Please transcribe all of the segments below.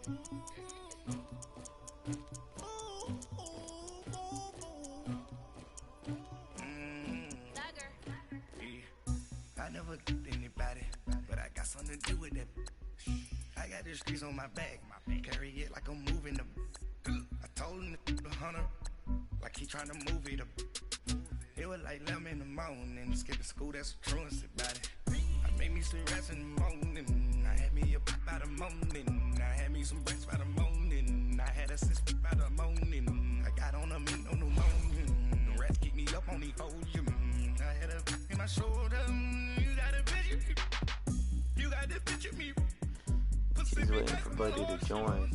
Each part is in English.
I never did anybody, but I got something to do with it. I got the streets on my back, carry it like I'm moving them. I told him the hunter, like he trying to move it up. It was like 11 in the morning, skipping school, that's what truancy about it. I made me some rest in the morning, I had me up by the morning. I had me some breaks by the morning, I had a sister by the morning. I got on a meat on the morning, the rats keep me up on the ocean. I had a in my shoulder, you got a picture, you got the picture me. He's waiting for Buddy to join.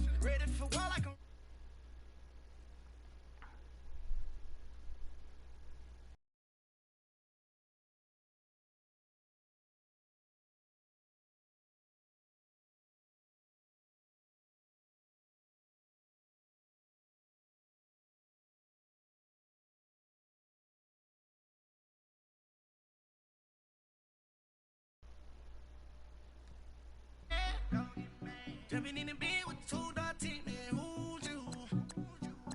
Jumping in the bed with 2 dark teeth, man, who's you?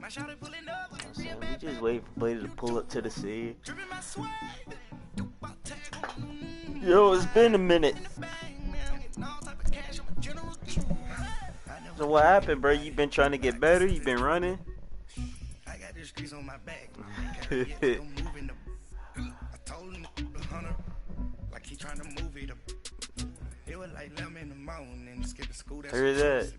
My shawty pulling up with We just wait for Buddy to pull up to the scene. Yo, it's been a minute. So what happened, bro? You been trying to get better? You been running? I got the streets on my back. I told him the hunter, like he trying to move it up. It was like 11 in the morning, skipping school, that's Heard that.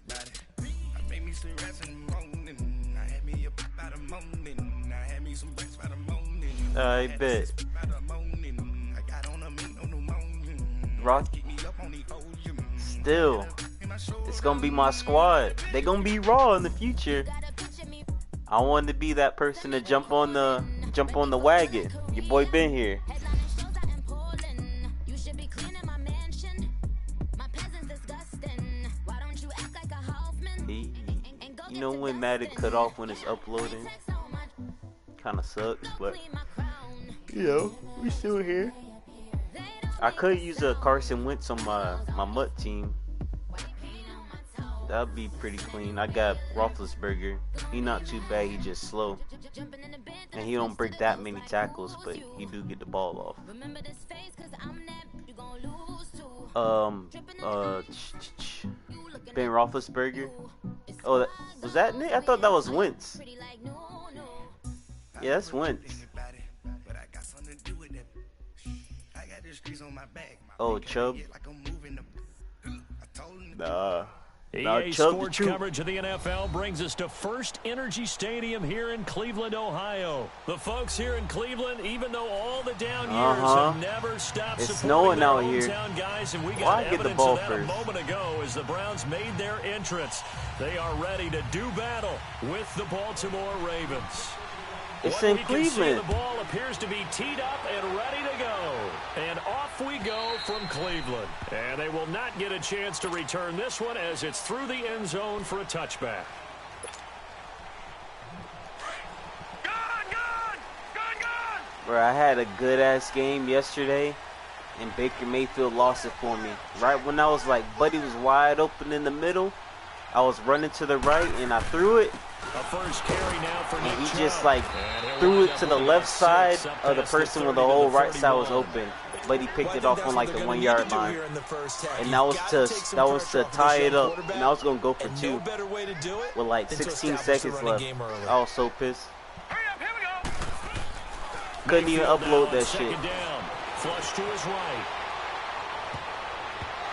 I made me some rest in the morning. I had me up by the morning. I had me some breaks by the morning. I bet. I got on a meat on the morning. Rock. Still, it's gonna be my squad. They gonna be raw in the future. I wanted to be that person to jump on the wagon. Your boy been here. You know when Madden cut off when it's uploading? Kinda sucks, but you know, we still here. I could use a Carson Wentz on my Mutt team. That'd be pretty clean. I got Roethlisberger. He not too bad, he just slow. And he don't break that many tackles, but he do get the ball off. Ben Roethlisberger. Oh, was that Nick? I thought that was Wentz. Yeah, that's Wentz. Oh, Chubb. Nah. EA Sports coverage of the NFL brings us to First Energy Stadium here in Cleveland, Ohio. The folks here in Cleveland, even though all the down years have never stopped supporting their hometown guys, and we got evidence of that a moment ago as the Browns made their entrance. They are ready to do battle with the Baltimore Ravens. It's in Cleveland. The ball appears to be teed up and ready to go. And off we go from Cleveland. And they will not get a chance to return this one as it's through the end zone for a touchback. Bro, I had a good-ass game yesterday, and Baker Mayfield lost it for me. Right when I was like, Buddy was wide open in the middle, I was running to the right, and I threw it. A first carry now for and he just like threw it to the left side of the person when the whole right side was open, but he picked it off on like the 1 yard line, and that was to tie it up, and I was gonna go for 2 with like 16 seconds left. I was so pissed. Couldn't even upload that shit. Flush to his right.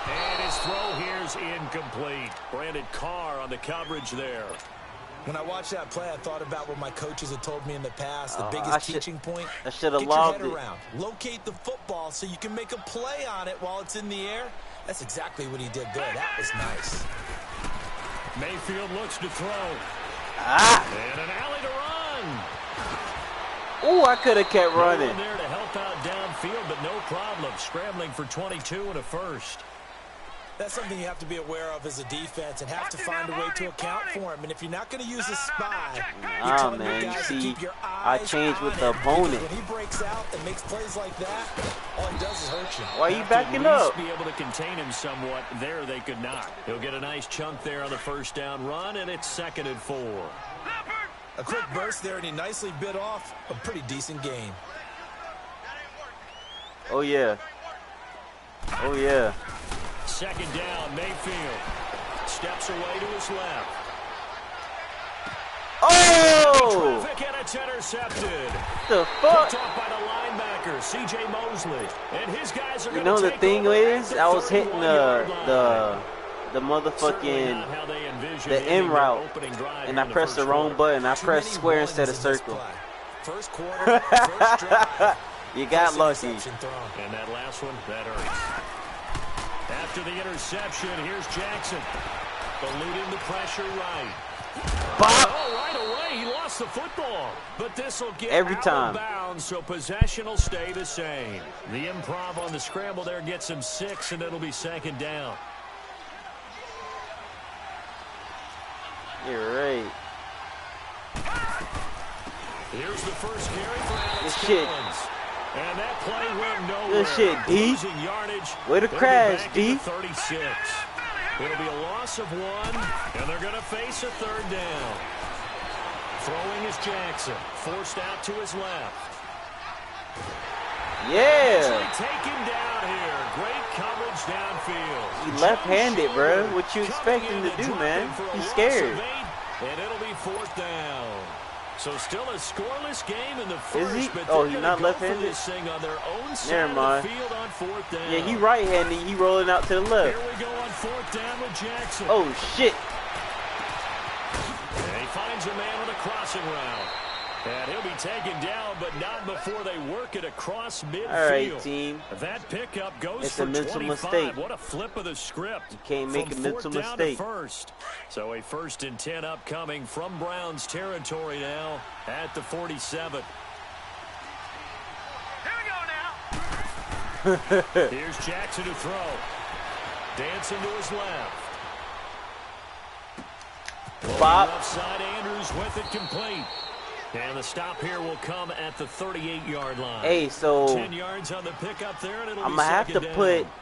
And his throw here's incomplete. Brandon Carr on the coverage there. When I watched that play, I thought about what my coaches had told me in the past. The biggest teaching point, I should have lobbed it. Locate the football so you can make a play on it while it's in the air. That's exactly what he did there. That was nice. Mayfield looks to throw. And an alley to run. Oh, I could have kept running. No one there to help out downfield, but no problem. Scrambling for 22 and a first. That's something you have to be aware of as a defense and have to find a way to account for him. And if you're not going to use a spy, man, you see, I changed with the opponent. When he breaks out and makes plays like that, all he does is hurt you. Why are you backing up? Be able to contain him somewhat. There they could not. He'll get a nice chunk there on the first down run, and it's 2nd and 4. A quick burst there, and he nicely bit off a pretty decent gain. Oh, yeah. Oh, yeah. 2nd down, Mayfield. Steps away to his left. Oh! Traffic, and it's intercepted. The fuck? Picked off by the linebacker, C.J. Mosley. And his guys are You know the thing is, I was hitting the motherfucking the M route, and I pressed the wrong button. I pressed square instead of circle. First quarter, first drive. You got lucky. And that last one, that hurts. After the interception, here's Jackson. Eluding the pressure right. Bop. Oh, right away, he lost the football. But this will get every out time of bounds, so possession will stay the same. The improv on the scramble there gets him 6, and it'll be 2nd down. You're right. Here's the first carry for Alex This shit. Collins. And that play went nowhere. Good shit, D. Losing yardage. Way to crash, D. 36. It'll be a loss of 1, and they're going to face a 3rd down. Throwing is Jackson, forced out to his left. Yeah. Actually taken down here. Great coverage downfield. He left-handed, bro. What you expect him to do, man? He's scared. And it'll be 4th down. So still a scoreless game in the first. Is he? But Oh, he's not left-handed? On their own side Never mind. Of the field on 4th down. Yeah, he right-handed. He rolling out to the left. Here we go on 4th down with Jackson. Oh, shit. And he finds a man on a crossing route. And he'll be taken down, but not before they work it across midfield. All right, team. That pickup goes It's for a mental 25. mistake. What a flip of the script. You can't make a mental mistake. First. So a 1st and 10 upcoming from Browns territory now at the 47. Here we go now. Here's Jackson to throw. Dancing to his left. Bop. Left side, Andrews with it complete. And the stop here will come at the 38-yard line. Hey, so 10 yards on the pickup there, and it'll I'm be gonna have to 2nd put. down.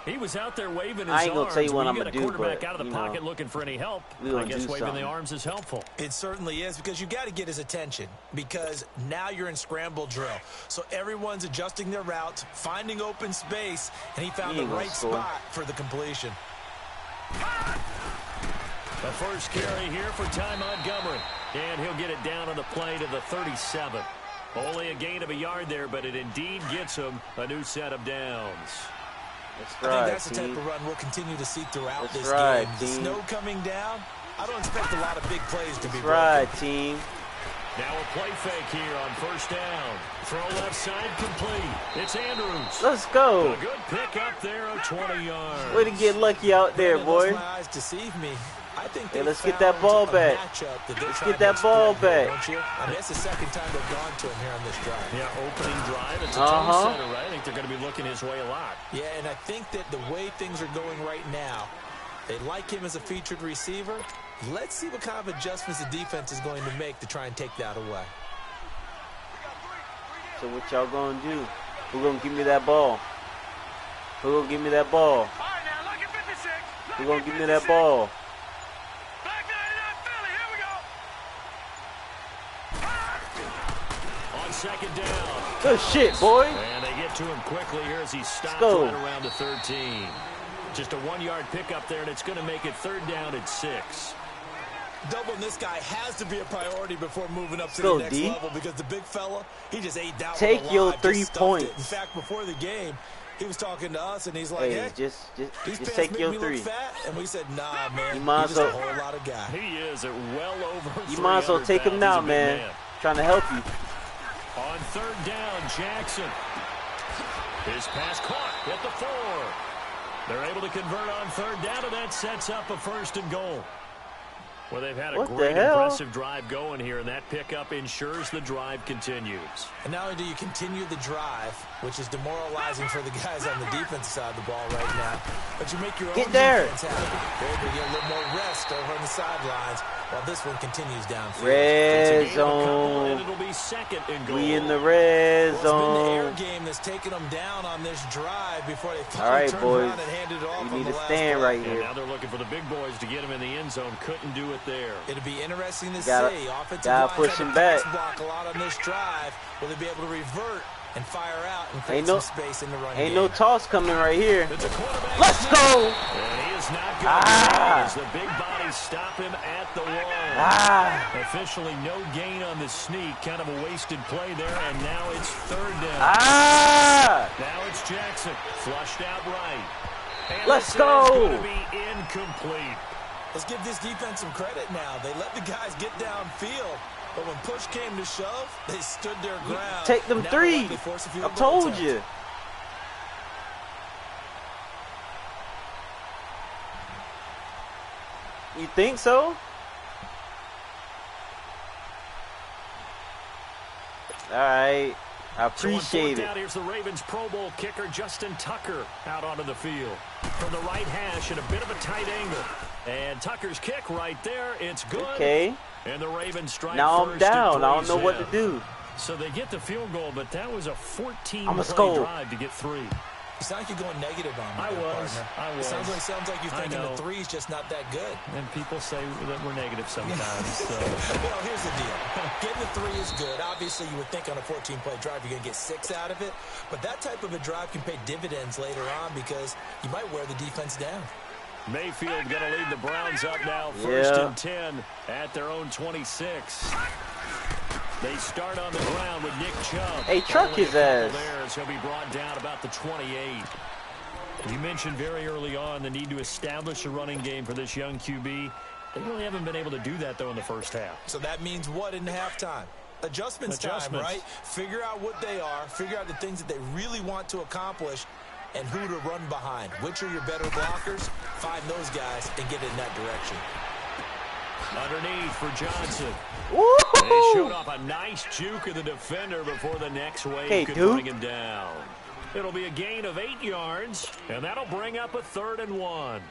He was out there waving his I ain't gonna arms. tell you what When I'm get gonna a do, quarterback but, out of the you pocket know, looking for any help. we I gonna guess do waving something. the arms is helpful. It certainly is, because you got to get his attention, because now you're in scramble drill. So everyone's adjusting their routes, finding open space, and he found the right spot for the completion. The first carry here for Ty Montgomery. And he'll get it down on the play to the 37. Only a gain of a yard there, but it indeed gets him a new set of downs. That's I right, think that's the team. type of run we'll continue to see throughout That's this right, game. The team. snow coming down, I don't expect a lot of big plays to be That's broken. right, team. Now a play fake here on 1st down. Throw left side complete. It's Andrews. Let's go. A good pick up there of 20 yards. Way to get lucky out there, boy. My eyes deceive me. I think Hey, let's get found that ball a back. matchup that they're Let's trying get to that ball exploit here, back. don't you? I mean, it's the 2nd time they've gone to him here on this drive. Yeah, opening drive. It's a tone setter, right? I think they're going to be looking his way a lot. Yeah, and I think that the way things are going right now, they like him as a featured receiver. Let's see what kind of adjustments the defense is going to make to try and take that away. So what y'all gonna do? Who gonna give me that ball? Who gonna give me that ball? All right, now look at 56. Who gonna give me that ball? Black 99 Philly, here we go. On 2nd down. Good shit, boy. And they get to him quickly here as he stops go. right around the 13. Just a 1-yard pickup there, and it's going to make it 3rd down at 6. Doubling this guy has to be a priority before moving up to Go, the next D. level, because the big fella, he just ate that Take one your alive, 3 just stuffed points. it. In fact, before the game, he was talking to us, and he's like, Hey, hey, just these pants take make your me 3. look fat. And we said, nah, man, You might he's as just a well- whole lot of guy. He is at well over You might as well 300 take him pounds. now, He's a big man. Trying to help you. On 3rd down, Jackson. His pass caught at the 4. They're able to convert on 3rd down, and that sets up a 1st and goal. Well, they've had a What the great, hell? impressive drive going here, and that pickup ensures the drive continues. And not only do you continue the drive, which is demoralizing for the guys on the defensive side of the ball right now, but you make your own Get there. defense happen. They're able to get a little more rest over on the sidelines Well, this one continues downfield. Red zone. And it'll be second and goal. We in the red zone. It's been the air game that's taken them down on this drive before they finally turned around and handed it off. You need to stand right here. Now they're looking for the big boys to get him in the end zone. Couldn't do it there. It'll be interesting to see. Offensive line push him back. Block a lot on this drive. Will they be able to revert and fire out and create some space in the run game? Ain't no toss coming right here. Let's go. And he is not good. As the big bodies stop him at the wall. Officially no gain on the sneak. Kind of a wasted play there, and now it's third down. Now it's Jackson. Flushed out right. And let's go. Going to be incomplete. Let's give this defense some credit now. They let the guys get downfield, but when push came to shove, they stood their ground. Take them three. I told you. You think so? All right. I appreciate it. Here's the Ravens Pro Bowl kicker Justin Tucker out onto the field. From the right hash at a bit of a tight angle. And Tucker's kick right there. It's good. Okay. And the Ravens strike now first. I'm down. I don't know what to do. So they get the field goal, but that was a 14-play drive to get 3. You sound like you're going negative on me. I was. It sounds like you're thinking the 3's just not that good. And people say that we're negative sometimes. So. Well, here's the deal. Getting the 3 is good. Obviously, you would think on a 14-play drive you're going to get 6 out of it. But that type of a drive can pay dividends later on because you might wear the defense down. Mayfield going to lead the Browns up now. First and 10 at their own 26. They start on the ground with Nick Chubb. Hey, truck his ass. He'll be brought down about the 28. You mentioned very early on the need to establish a running game for this young QB. They really haven't been able to do that, though, in the first half. So that means what in halftime? Adjustments time, right? Figure out what they are. Figure out the things that they really want to accomplish and who to run behind. Which are your better blockers? Find those guys and get in that direction. Underneath for Johnson. Woo-hoo! They showed off a nice juke of the defender before the next wave could bring him down. It'll be a gain of 8 yards, and that'll bring up a 3rd and 1.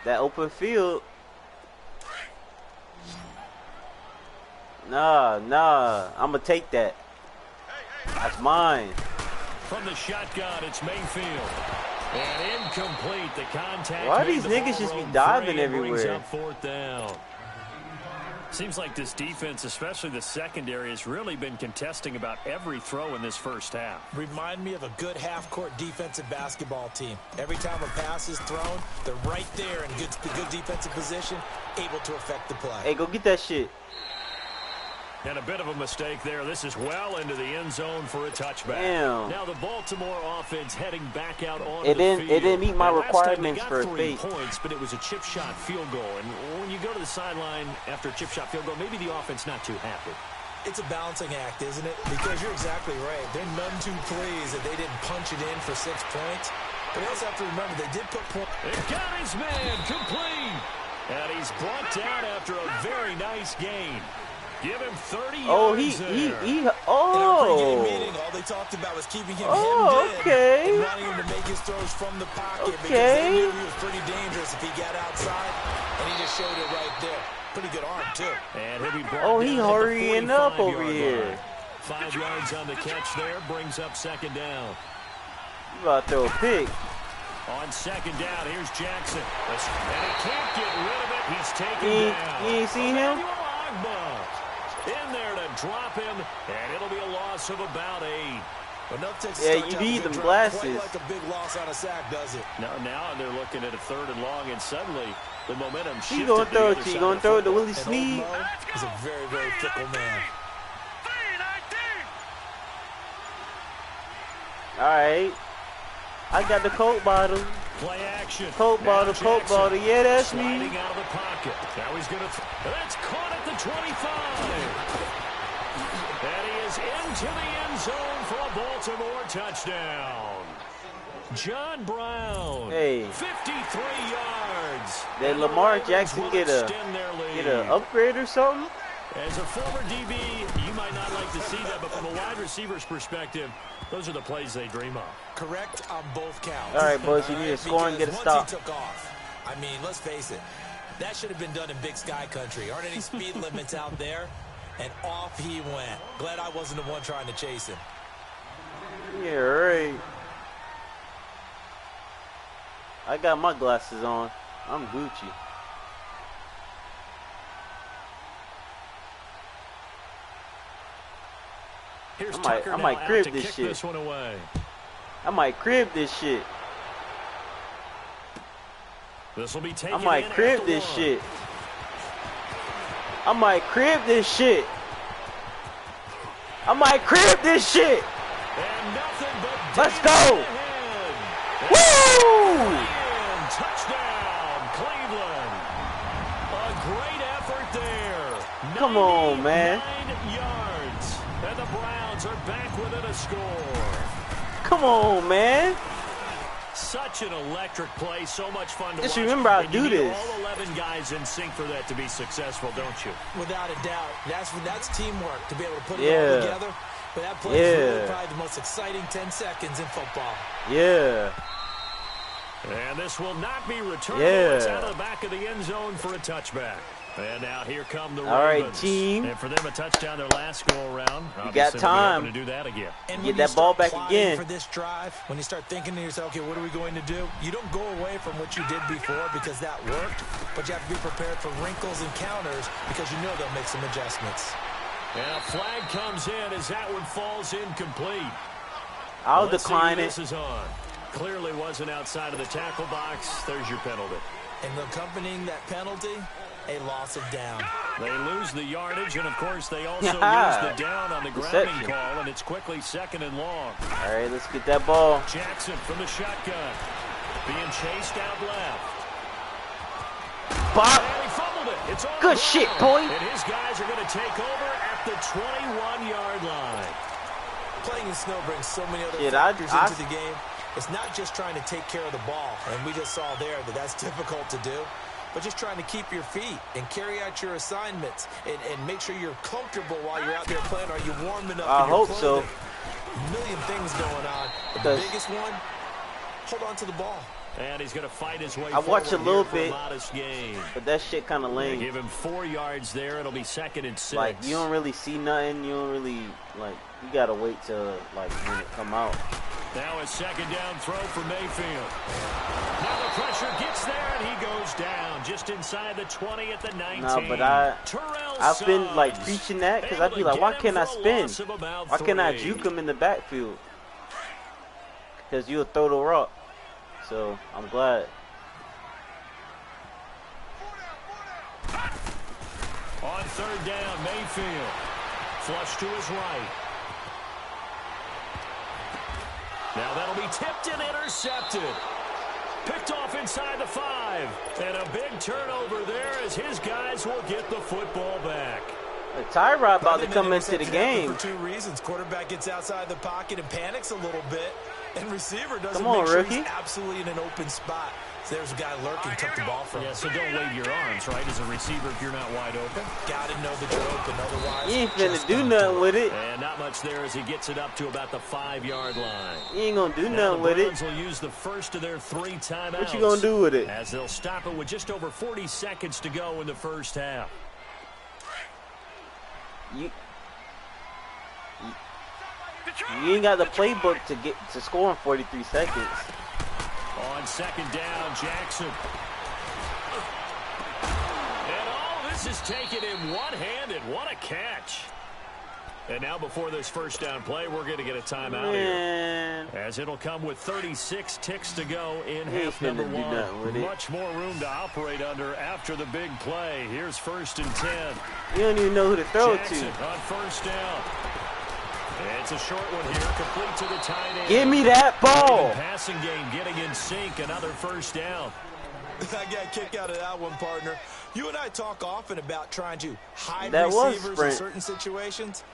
That open field. Nah. I'm going to take that. That's mine. From the shotgun, it's Mayfield. And incomplete, the contact. Why these niggas just be diving everywhere? Up 4th down. Seems like this defense, especially the secondary, has really been contesting about every throw in this first half. Remind me of a good half-court defensive basketball team. Every time a pass is thrown, they're right there in good defensive position, able to affect the play. Hey, go get that shit. And a bit of a mistake there. This is well into the end zone for a touchback. Damn. Now the Baltimore offense heading back out on the field. It didn't meet my requirements for a fake. Points, but it was a chip shot field goal. And when you go to the sideline after a chip shot field goal, maybe the offense not too happy. It's a balancing act, isn't it? Because you're exactly right. They're none too pleased that they didn't punch it in for 6 points. But we also have to remember they did put points. It got his man complete. And he's brought down after a very nice gain. Give him 30 yards In our pregame meeting, all they talked about was keeping him hemmed in and wanting him to make his throws from the pocket because they knew he was pretty dangerous if he got outside, and he just showed it right there. Pretty good arm, too. And he'll be brought down he hurrying up over here. 5 yards on the catch there, brings up 2nd down. You about to throw a pick. On 2nd down, here's Jackson. And he can't get rid of it. He's taken down. You ain't seen him? In there to drop him, and it'll be a loss of about 8. You need them glasses. Quite like a big loss on a sack, does it? Now they're looking at a 3rd and long, and suddenly the momentum shifted. He's going to throw it to you. Going to throw it to Willie Snead. He's a very, very fickle man. All right. I got the Coke bottle. Play action. Coke bottle. Yeah, that's me. Sliding out of the pocket. Now he's going to. That's caught at the 25. And he is into the end zone for a Baltimore touchdown. John Brown. 53 yards. Did Lamar Jackson get an upgrade or something? As a former DB, you might not like to see that, but from a wide receiver's perspective, those are the plays they dream of. Correct on both counts. All right, boys, you need to score and get a stop. Once he took off, I mean, let's face it, That should have been done in Big Sky Country. Aren't any speed limits out there? And off he went. Glad I wasn't the one trying to chase him. Yeah, right. I got my glasses on. I'm Gucci. I might crib this shit. I might crib this shit. This will be taken. I might crib this shit. I might crib this shit. I might crib this shit. And nothing but let's go. Woo! Touchdown, Cleveland. A great effort there. Come on, man. 9 yards. And the Browns are back within a score. Come on, man. Such an electric play, so much fun to Just watch. remember I do this. All 11 guys in sync for that to be successful, don't you? Without a doubt. That's teamwork to be able to put it all together. But that play is really probably the most exciting 10 seconds in football. Yeah. And this will not be returned. It's out of the back of the end zone for a touchback. And now here come the Ravens. All right, team. And for them, a touchdown their last go-around. You got time to do that again. And get that ball back again. For this drive, when you start thinking to yourself, okay, what are we going to do? You don't go away from what you did before because that worked, but you have to be prepared for wrinkles and counters because you know they'll make some adjustments. And a flag comes in as that one falls incomplete. I'll decline it. This is on. Clearly wasn't outside of the tackle box. There's your penalty. And accompanying that penalty, a loss of down. They lose the yardage, and of course they also lose the down on the grounding call, and it's quickly 2nd and long. All right, let's get that ball. Jackson from the shotgun, being chased out left. Bop. And he fumbled it. It's on good shit, boy. And his guys are going to take over at the 21-yard line. Playing in snow brings so many other factors into the game. It's not just trying to take care of the ball, and we just saw there that that's difficult to do, but just trying to keep your feet and carry out your assignments and make sure you're comfortable while you're out there playing. Are you warm enough? I hope so. A million things going on. But the biggest one, hold on to the ball. And he's going to fight his way I watched a little bit, game. but that shit kind of lame. They give him 4 yards there. It'll be 2nd and 6. Like, you don't really see nothing. You don't really, like, you got to wait till, like, when it come out. Now a 2nd down throw for Mayfield. Now the pressure gets there, and he goes down just inside the 20 at the 19. No, but I've been, like, preaching that because I'd be like, why can't I spin? Why can't I juke him in the backfield? Because you'll throw the rock. So, I'm glad. On 3rd down, Mayfield. Flush to his right. Now that'll be tipped and intercepted. Picked off inside the 5. And a big turnover there as his guys will get the football back. Tyrod about to come into the game. For 2 reasons. Quarterback gets outside the pocket and panics a little bit. And receiver doesn't come on, make sure rookie. He's absolutely in an open spot. So there's a guy lurking, took the ball from him. Yeah, so don't wave your arms, right, as a receiver if you're not wide open. Got to know that you're open, otherwise you ain't finna do nothing with it. And not much there as he gets it up to about the 5-yard line. You ain't gonna do nothing with it. The Browns will use the first of their 3 timeouts. What you gonna do with it? As they'll stop it with just over 40 seconds to go in the first half. You ain't got the playbook to get to score in 43 seconds. On 2nd down, Jackson. And all this is taken in one-handed. What a catch. And now before this first down play, we're going to get a timeout here. As it'll come with 36 ticks to go in half number 1. Much more room to operate under after the big play. Here's 1st and 10. You don't even know who to throw Jackson to. On 1st down. It's a short one here, complete to the tight end. Give me that ball. Passing game getting in sync, another 1st down. I got a kick out of that one, partner. You and I talk often about trying to hide that receivers in certain situations,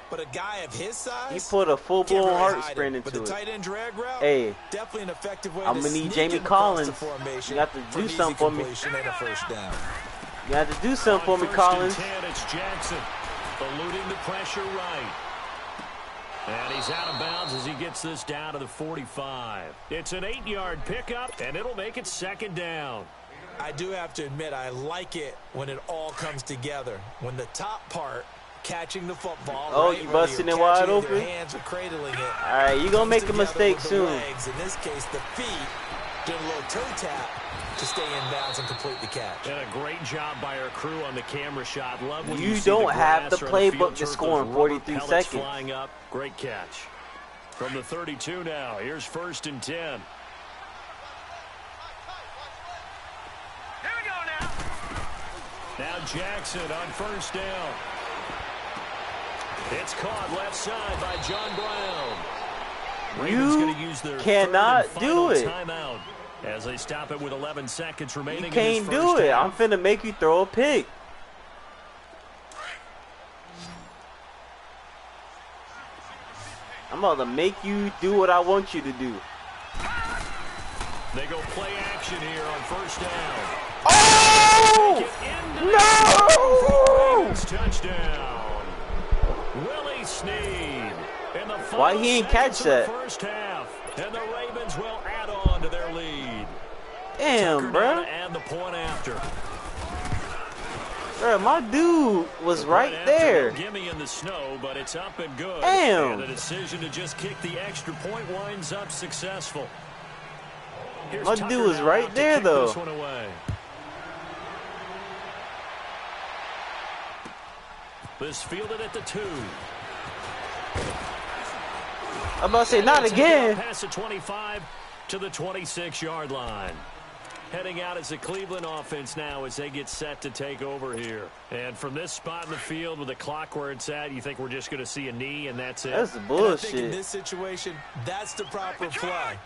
but a guy of his size, he put a full-blown heart sprint into it. But the tight end drag route, definitely an effective way I'm gonna need Jamie Collins. You have to do something for me. And a 1st down. You have to do something for me, Collins. 10, it's Jackson eluding the pressure right. And he's out of bounds as he gets this down to the 45. It's an 8-yard pickup, and it'll make it 2nd down. I do have to admit, I like it when it all comes together. When the top part, catching the football. Oh, right, you busting it wide open? Hands are cradling it. All right, you're going to make a mistake soon. Legs, in this case, the feet, doing a little toe tap to stay in bounds and complete the catch. And a great job by our crew on the camera shot. Love when you don't have the playbook to score in 43 seconds. Flying up. Great catch. From the 32 now, here's 1st and 10. Here we go now. Now Jackson on 1st down. It's caught left side by John Brown. Ravens going to use their cannot do it. Timeout as they stop it with 11 seconds remaining. You can't do it. I'm finna make you throw a pick. I'm about to make you do what I want you to do. They go play action here on 1st down. Oh! No! Touchdown. Willie Snead. In the why he ain't catch that? First half, and the Ravens will add on to their lead. Damn, bro. And the point after. Bro, my dude was right there. Gimme in the snow, but it's up and good. Damn. And the decision to just kick the extra point winds up successful. My dude was right there, though. This one away. This fielded at the 2. I'm about to say, not again. Pass the 25 to the 26-yard line. Heading out as the Cleveland offense now as they get set to take over here. And from this spot in the field with the clock where it's at, you think we're just going to see a knee and that's it? That's the bullshit. In this situation, that's the proper play.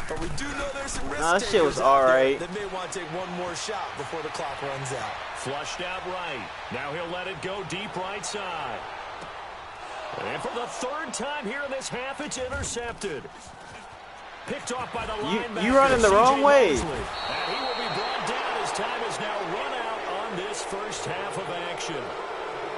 But we do know there's some risk that shit was all right. They may want to take one more shot before the clock runs out. Flushed out right. Now he'll let it go deep right side. And for the 3rd time here in this half, it's intercepted. Picked off by the linebacker. You running the wrong way. And he will be brought down as time is now run out on this first half of action.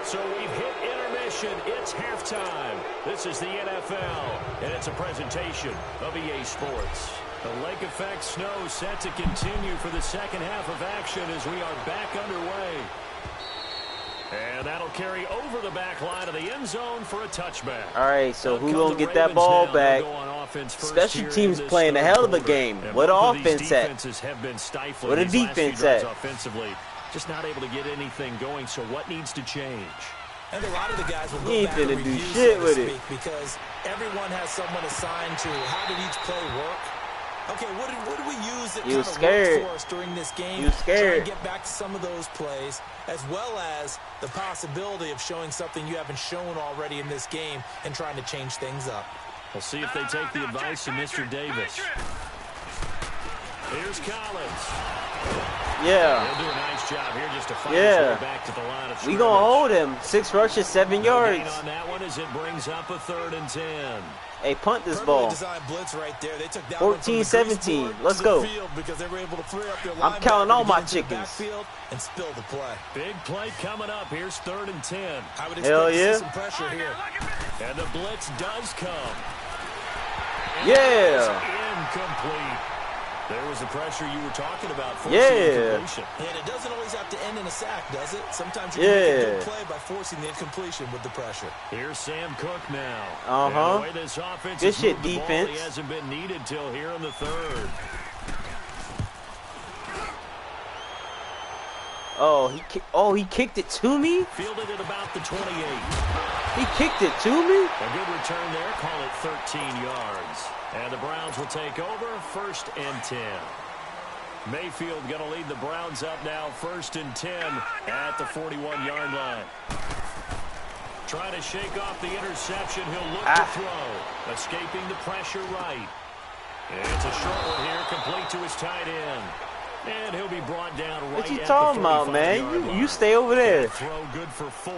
So we've hit intermission. It's halftime. This is the NFL, and it's a presentation of EA Sports. The lake effect snow set to continue for the second half of action as we are back underway. And that'll carry over the back line of the end zone for a touchback. All right, so who gonna get that ball back? Special teams playing a hell of a game. What offense at? Where the defense at? Offensively, just not able to get anything going. So what needs to change? And a lot of the guys will he go ain't back and finna do review, shit so with to it. speak, because everyone has someone assigned to how did each play work. Okay, what did we use that kind of worked for us during this game? You scared. Try and get back to some of those plays, as well as the possibility of showing something you haven't shown already in this game and trying to change things up. We'll see if they take the advice of Mr. Davis. Here's Collins. Yeah. He'll do a nice job here just to find his way back to the line of scrimmage. We gonna hold him. 6 rushes, 7 yards. Gain on that one as it brings up a 3rd and 10. Hey, punt this ball. 14-17. Let's go. I'm counting all my chickens. And spill the play. Big play coming up. Here's 3rd and 10. I would expect to see some pressure here. And the blitz does come. Yeah. Incomplete. There was the pressure you were talking about. Yeah. And it doesn't always have to end in a sack, does it? Sometimes you can make a good play by forcing the incompletion with the pressure. Here's Sam Cook now. Uh-huh. The way this offense good shit, defense. He hasn't been needed till here in the 3rd. Oh, he kicked it to me? Fielded at about the 28. He kicked it to me? A good return there. Call it 13 yards. And the Browns will take over 1st and 10. Mayfield going to lead the Browns up now 1st and 10 at the 41-yard line. Trying to shake off the interception. He'll look to throw. Escaping the pressure right. It's a short one here, complete to his tight end. And he'll be brought down right at the 45-yard line. What you talking about, man? You stay over there. Throw good for 4.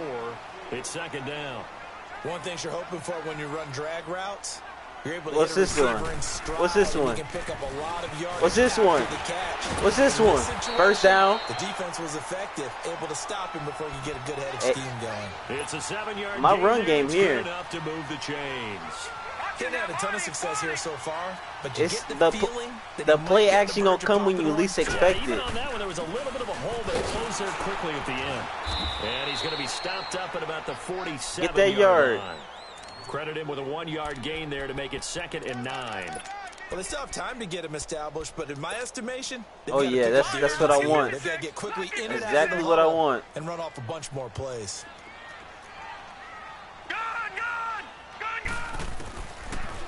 It's 2nd down. One thing you're hoping for when you run drag routes, you're able to What's hit a this one? receiver in stride. What's this one? You can pick up a lot of yards. What's this one? What's this one? First down. The defense was effective, able to stop him before he get a good head of steam going. It's a 7-yard my run game here. Enough to move the chains. He hasn't had a ton of success here so far, but you get the feeling that the play action gonna come when you least expect even it. on that one, there was a little bit of a hole, but it closed there quickly at the end. And he's going to be stopped up at about the 47-yard line. Credit him with a 1-yard gain there to make it 2nd and 9. Well, they still have time to get him established, but in my estimation, Oh yeah, that's what I want. They've got to get quickly in and Exactly out of what the I huddle want. and run off a bunch more plays.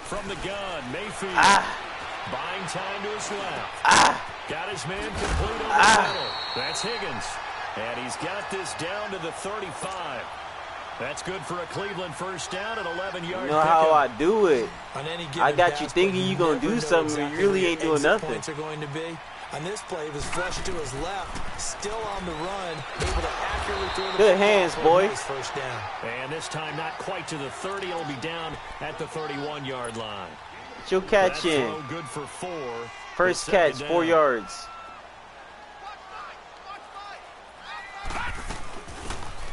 From the gun, Mayfield. Buying time to his left. Got his man complete over the middle. That's Higgins. And he's got this down to the 35. That's good for a Cleveland first down at 11-yard. You know how I do it. I got you pass thinking play, you're going to do never know something, exactly you really where ain't your doing exit nothing. points are going to be. On this play, he was flushed to his left, still on the run, able to accurately throw the Good hands, boy. Nice first down. And this time not quite to the 30. It'll be down at the 31-yard line. Get your catch That in. throw good for 4. First It's catch, 2nd 4 down. yards.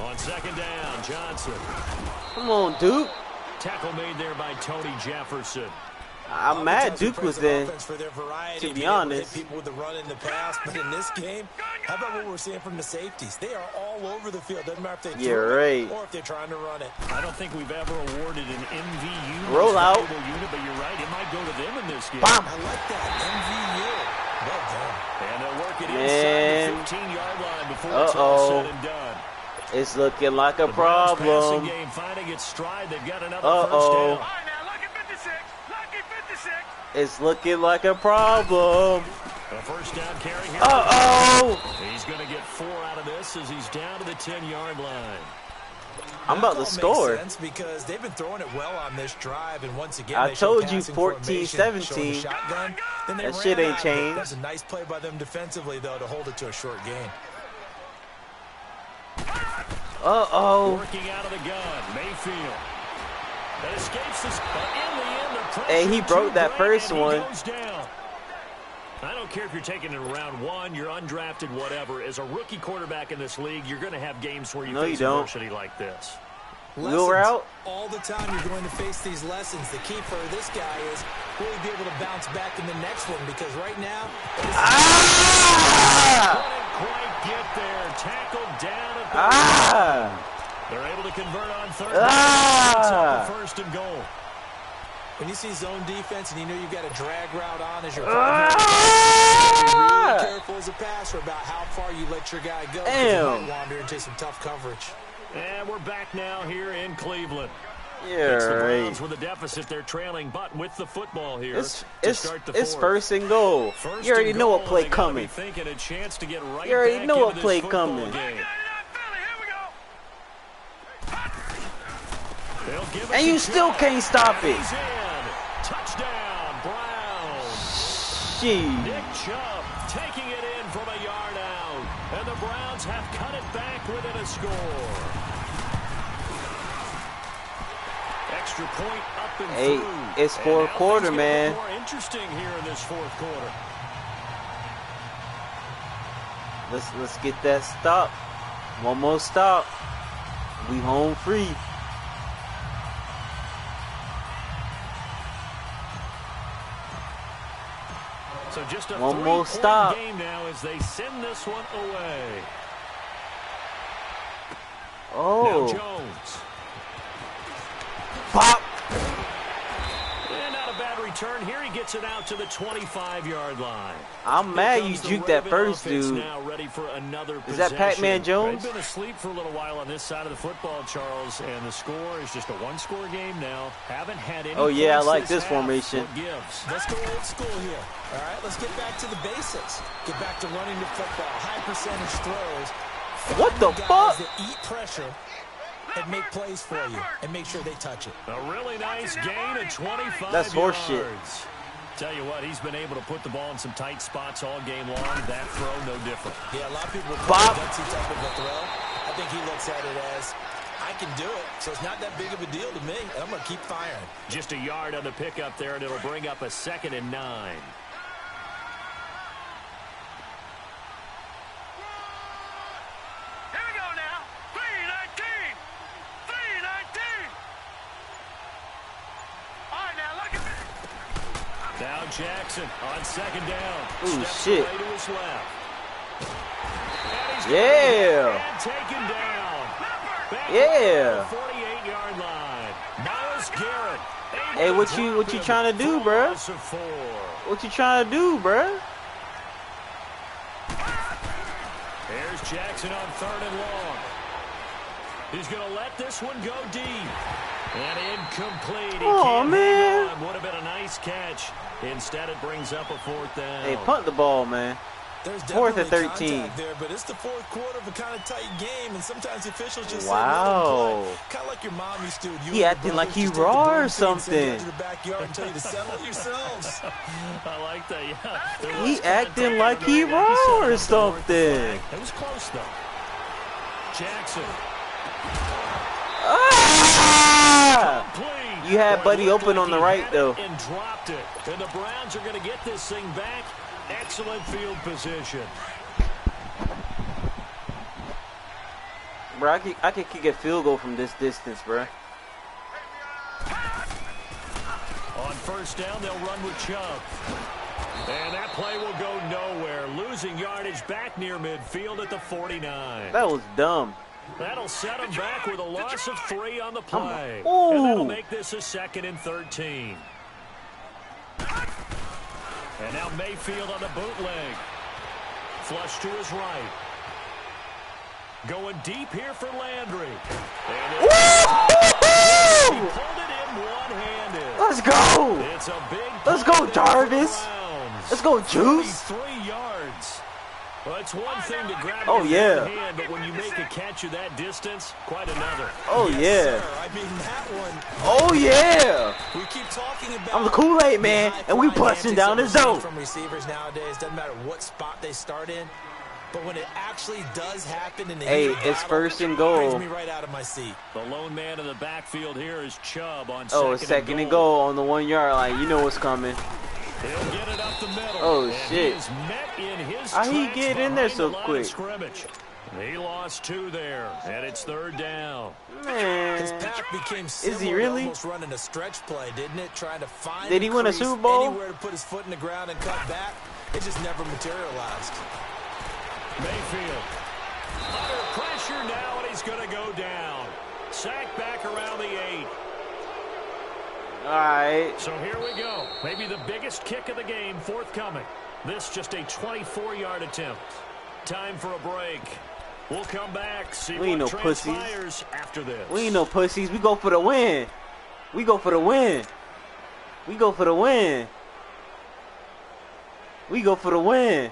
On 2nd down, Johnson. Come on, Duke. Tackle made there by Tony Jefferson. I'm mad Duke was there, to be honest. People with the run in the pass, but in this game, how about what we're seeing from the safeties? They are all over the field. Doesn't matter if they throw right. it or if they're trying to run it. I don't think we've ever awarded an MVU Roll out. unit, but you're right. It might go to them in this game. Bam. I like that. MVU. Well done. And they'll work it Man. inside the 15-yard line before it's all said and done. It's looking like a The Browns passing problem. game finding its stride. They've got another first down. It's looking like a problem. A first down carry here. He's going to get 4 out of this as he's down to the 10-yard line. I'm about to score. Makes sense because they've been throwing it well on this drive, and once again, I they showed told you passing formation, 14-17. showing the shotgun, then they That ran shit ain't out of it. changed. That's a nice play by them defensively, though, to hold it to a short gain. Working out of the gun, Mayfield. That escapes this, but in the end, the pressure Hey, he broke too that great, first and he one. goes down. I don't care if you're taking it in round 1, you're undrafted, whatever. As a rookie quarterback in this league, you're going to have games where you face adversity like this. Wheel route. All the time you're going to face these lessons. The key for this guy is will he be able to bounce back in the next one? Because right now, Couldn't quite get there. Tackled down at the They're able to convert on 3rd down. It's up to 1st and goal. when you see zone defense and you know you've got a drag route on as your be really careful as a passer about how far you let your guy go. You might wander into some tough coverage. And we're back now here in Cleveland. Yeah, It's the Browns right. with a deficit. They're trailing, but with the football here It's to start the 4th. 1st and goal. First You already and know goal, what play they gotta coming. be thinking a chance to get right You already back know into what this play football coming. game. They'll give it And to you still Chubb. can't stop And it. he's in. Touchdown, Browns. Gee. Nick Chubb taking it in from a yard out. And the Browns have cut it back within a score. Extra point up and Hey, through. it's And fourth now quarter, things get a man. bit more interesting here in this 4th quarter. Let's get that stop. One more stop. We home free. So just a One more 3-point stop. game now as they send this one away. Oh. Now Jones. Pop. And not a bad return here. He gets it out to the 25-yard line. I'm mad you juked that first Offense dude. now ready for another Is that possession. Pac-Man Jones? They've been asleep for a little while on this side of the football, Charles, and the score is just a 1-score game now. Haven't had any Oh, yeah, I points like this half. formation. What gives? Let's go old school here. All right, let's get back to the basics. Get back to running the football. High percentage throws. What the fuck? That eat pressure and make plays for you and make sure they touch it. A really nice gain of 25 That's horse shit. yards. Tell you what, he's been able to put the ball in some tight spots all game long. That throw, no different. Yeah, a lot of people Bob. gutsy type of a throw. I think he looks at it as, I can do it, so it's not that big of a deal to me. I'm going to keep firing. Just a yard on the pickup there, and it'll bring up a 2nd and 9. Jackson on second down. Ooh, Steps shit. away to his left. Yeah. And taken down. Back Yeah. 48-yard line. Myles Garrett. Hey, what you trying to do, bruh? What you trying to do, bruh? Here's Jackson on 3rd and long. He's going to let this one go deep. And incomplete. Oh, man. Would have been a nice catch. Instead, it brings up a 4th down. Hey, punt the ball, man. There's 4th and definitely 13. contact there, but it's the 4th quarter of a kind of tight game, and sometimes the officials just Wow. say, kind of like your mom used to. He acting like he raw or something. To the backyard and tell you to settle it yourselves. I like that, yeah. He acting like he raw or something. It was close, though. Jackson. Ah! You had Buddy open on the right, though. And dropped it. And the Browns are going to get this thing back. Excellent field position. Bro, I could kick a field goal from this distance, bro. On 1st down, they'll run with Chubb. And that play will go nowhere. Losing yardage back near midfield at the 49. That was dumb. That'll set them back with a loss of 3 on the play. Ooh. And that'll make this a 2nd and 13. And now Mayfield on the bootleg. Flush to his right. Going deep here for Landry. And he pulled it in one-handed. Let's go. It's a big Let's go, Jarvis. Let's go, Juice. 3 yards. Well, it's one thing to grab Oh, it yeah. with hand, but when you make a catch of that distance, quite another. Oh, Yes, yeah. sir. I mean, that one. Oh, yeah. We keep talking about. I'm the Kool-Aid man, and we busting down the zone. From receivers nowadays, doesn't matter what spot they start in, but when it actually does happen in the Hey, heat of it's battle, 1st and it goal. brings me right out of my seat. The lone man in the backfield here is Chubb on Oh, it's 2nd and goal on the 1 yard line. You know what's coming. He'll get it up the middle. Oh, and shit. He is met in his How he tracks get in there behind so the line quick? of scrimmage. He lost 2 there, and it's 3rd down. His Man. path became similar Is he really? to almost running a stretch play, didn't it? Trying to find Did he win a crease Super Bowl? anywhere to put his foot in the ground and cut back. It just never materialized. Mayfield under pressure now, and he's going to go down. Sacked back around the 8. All right. So here we go. Maybe the biggest kick of the game forthcoming. This just a 24-yard attempt. Time for a break. We'll come back, see We ain't what no transpires after this. We ain't no pussies. We go for the win. We go for the win. We go for the win. We go for the win.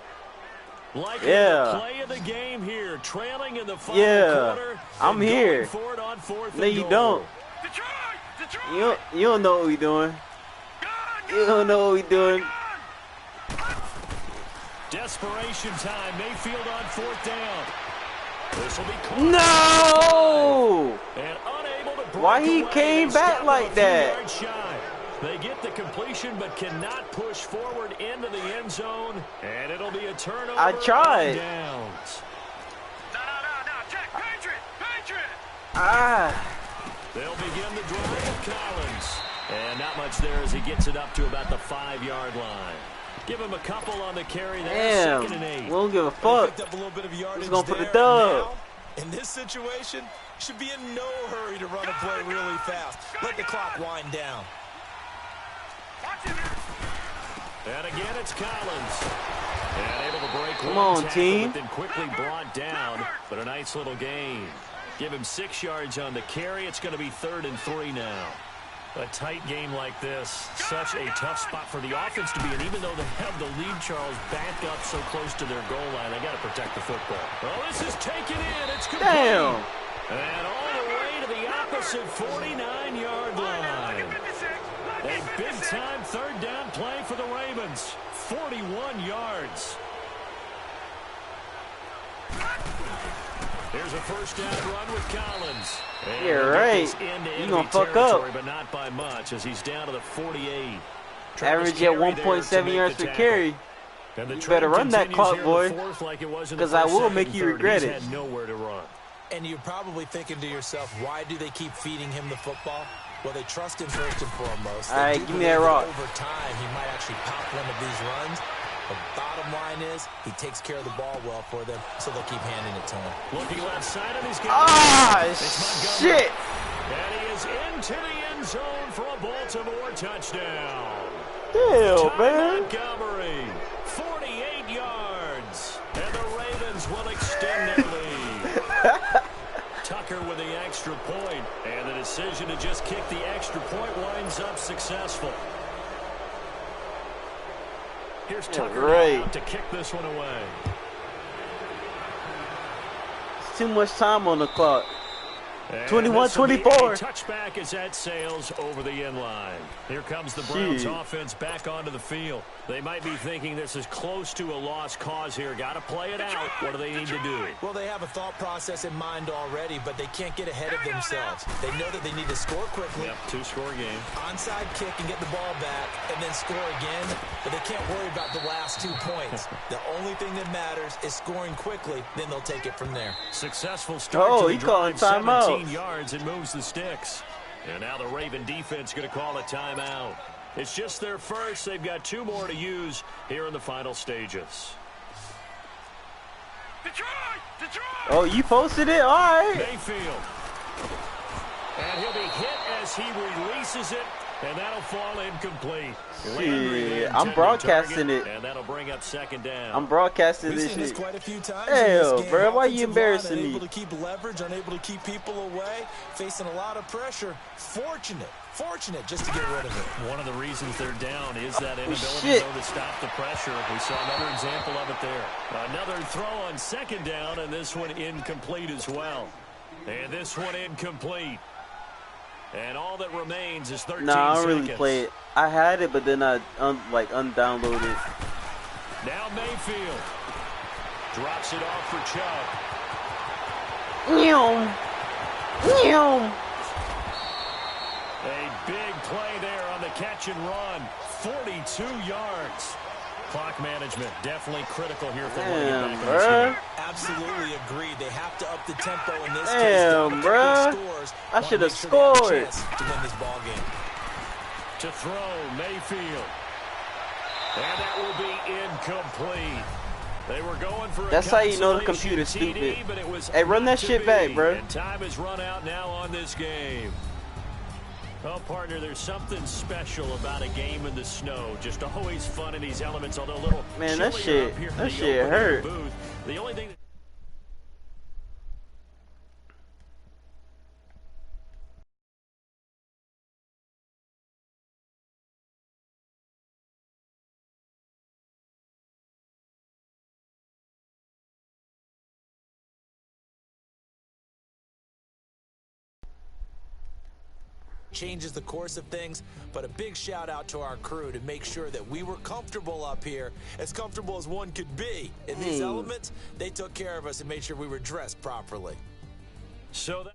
Like Yeah. the play of the game here, trailing in the final Yeah. quarter. I'm and here. going for it on 4th No, and you goal. don't. You don't know what we doing. You don't know what we doing. Desperation time. Mayfield on 4th down. This will be caught. No! And unable to break Why he away. came They back stop like a few that? yards shy. They get the completion but cannot push forward into the end zone. And it'll be a turnover. I tried. on downs. Check, Patriot! Ah. They'll begin the drive with Collins. And not much there as he gets it up to about the 5-yard line. Give him a couple on the carry there. Damn. 2nd and 8. We don't give a They fuck. picked up a little bit of yardage going for the there. dub. Now, in this situation, should be in no hurry to run a play really fast. Let the clock wind down. And again, it's Collins. And able to break Come one on, tackle, team. but then quickly brought down. But a nice little gain. Give him 6 yards on the carry. It's going to be 3rd and 3 now. A tight game like this, such a tough spot for the offense to be in. Even though they have the lead, Charles, back up so close to their goal line, they got to protect the football. Oh, this is taken in. It's complete. Damn. And all the way to the opposite 49-yard line. A big-time 3rd down play for the Ravens. 41 yards. Here's a 1st down run with Collins. And Yeah, he'll get right. this into You gonna enemy fuck territory, up. but not by much as he's down to the 48. Average at 1.7 yards per carry. You better run that clock, boy, because I will make you regret it. He's had nowhere to run. And you're probably thinking to yourself, why do they keep feeding him the football? Well, they trust him first and foremost. All right, give me that rock. Over time, he might actually pop one of these runs. The bottom line is he takes care of the ball well for them, so they'll keep handing it to him. Looking left side of his game. Shit! And he is into the end zone for a Baltimore touchdown. Damn, man. Montgomery, 48 yards. And the Ravens will extend their lead. Tucker with the extra point, and the decision to just kick the extra point winds up successful. Here's Tucker out to kick this one away. It's too much time on the clock. 21-24. Touchback as that sails over the end line. Here comes the Browns offense back onto the field. They might be thinking this is close to a lost cause here. Got to play it out. What do they need to do? Well, they have a thought process in mind already, but they can't get ahead of themselves. They know that they need to score quickly. Yep, two-score game. Onside kick and get the ball back and then score again, but they can't worry about the last 2 points. The only thing that matters is scoring quickly, then they'll take it from there. Successful start to the drive, 17 timeout. yards and moves the sticks. And now the Raven defense going to call a timeout. It's just their first. They've got 2 more to use here in the final stages. Detroit! Oh, you posted it? All right. Mayfield. And he'll be hit as he releases it, and that'll fall incomplete. Shit, I'm broadcasting it. And that'll bring up second down. I'm broadcasting this shit. We've seen this quite a few times. Hell, bro, why you embarrassing me? Unable to keep leverage, unable to keep people away, facing a lot of pressure. Fortunate just to get rid of it. One of the reasons they're down is that inability to stop the pressure. We saw another example of it there. Another throw on second down, and this one incomplete as well. And this one incomplete. And all that remains is 13 seconds. Nah, I don't really play it. I had it, but then I undownloaded it. Now Mayfield drops it off for Chubb. A big play there on the catch and run. 42 yards. Clock management definitely critical here if they want to get back on this game. Absolutely agreed. They have to up the tempo in this case. Bruh. I should have scored. To win this ball game. To throw, Mayfield. And that will be incomplete. They were going for That's how you know the computer's stupid. But it was hey, run that shit back, bro. And time has run out now on this game. Well, partner, there's something special about a game in the snow. Just always fun in these elements, although a little man, that shit hurt. The only thing changes the course of things, but a big shout out to our crew to make sure that we were comfortable up here, as comfortable as one could be. In these elements, they took care of us and made sure we were dressed properly. So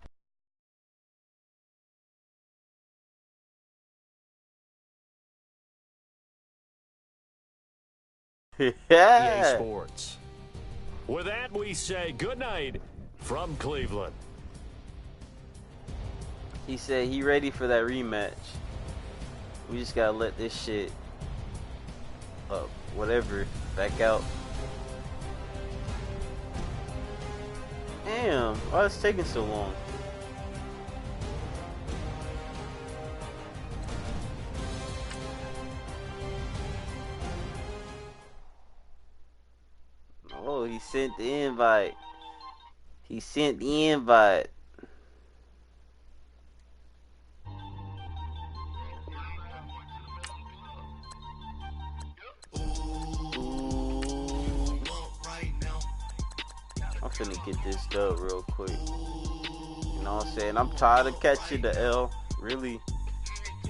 Yeah. EA Sports. With that, we say good night from Cleveland. He said he ready for that rematch. We just gotta let this shit whatever back out. Damn, why is it taking so long? Oh, he sent the invite. He sent the invite. I'm finna get this dub real quick. You know what I'm saying? I'm tired of catching the L. Really,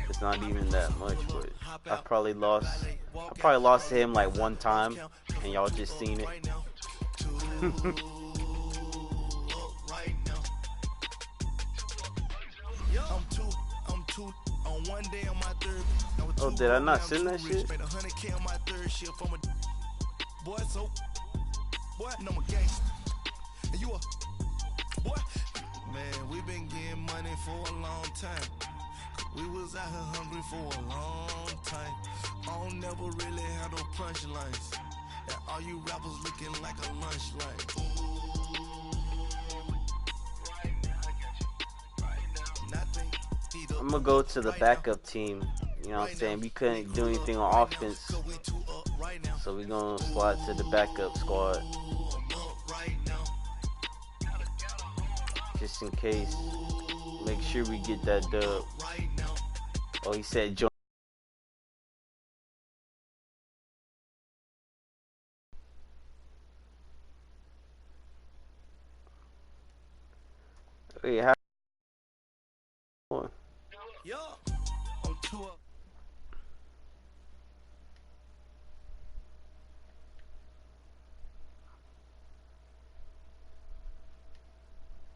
it's not even that much, but I probably lost to him like one time, and y'all just seen it. Oh, did I not send that shit? Man, we been getting money for a long time. We was out here hungry for a long time. I don't never really have no punchlines. And all you rappers looking like a lunch line. I'm gonna go to the backup team. You know what I'm saying? We couldn't do anything on offense, so we're gonna slide to the backup squad. Just in case. Make sure we get that dub. Oh, he said join. Wait, how? Yo, on tour.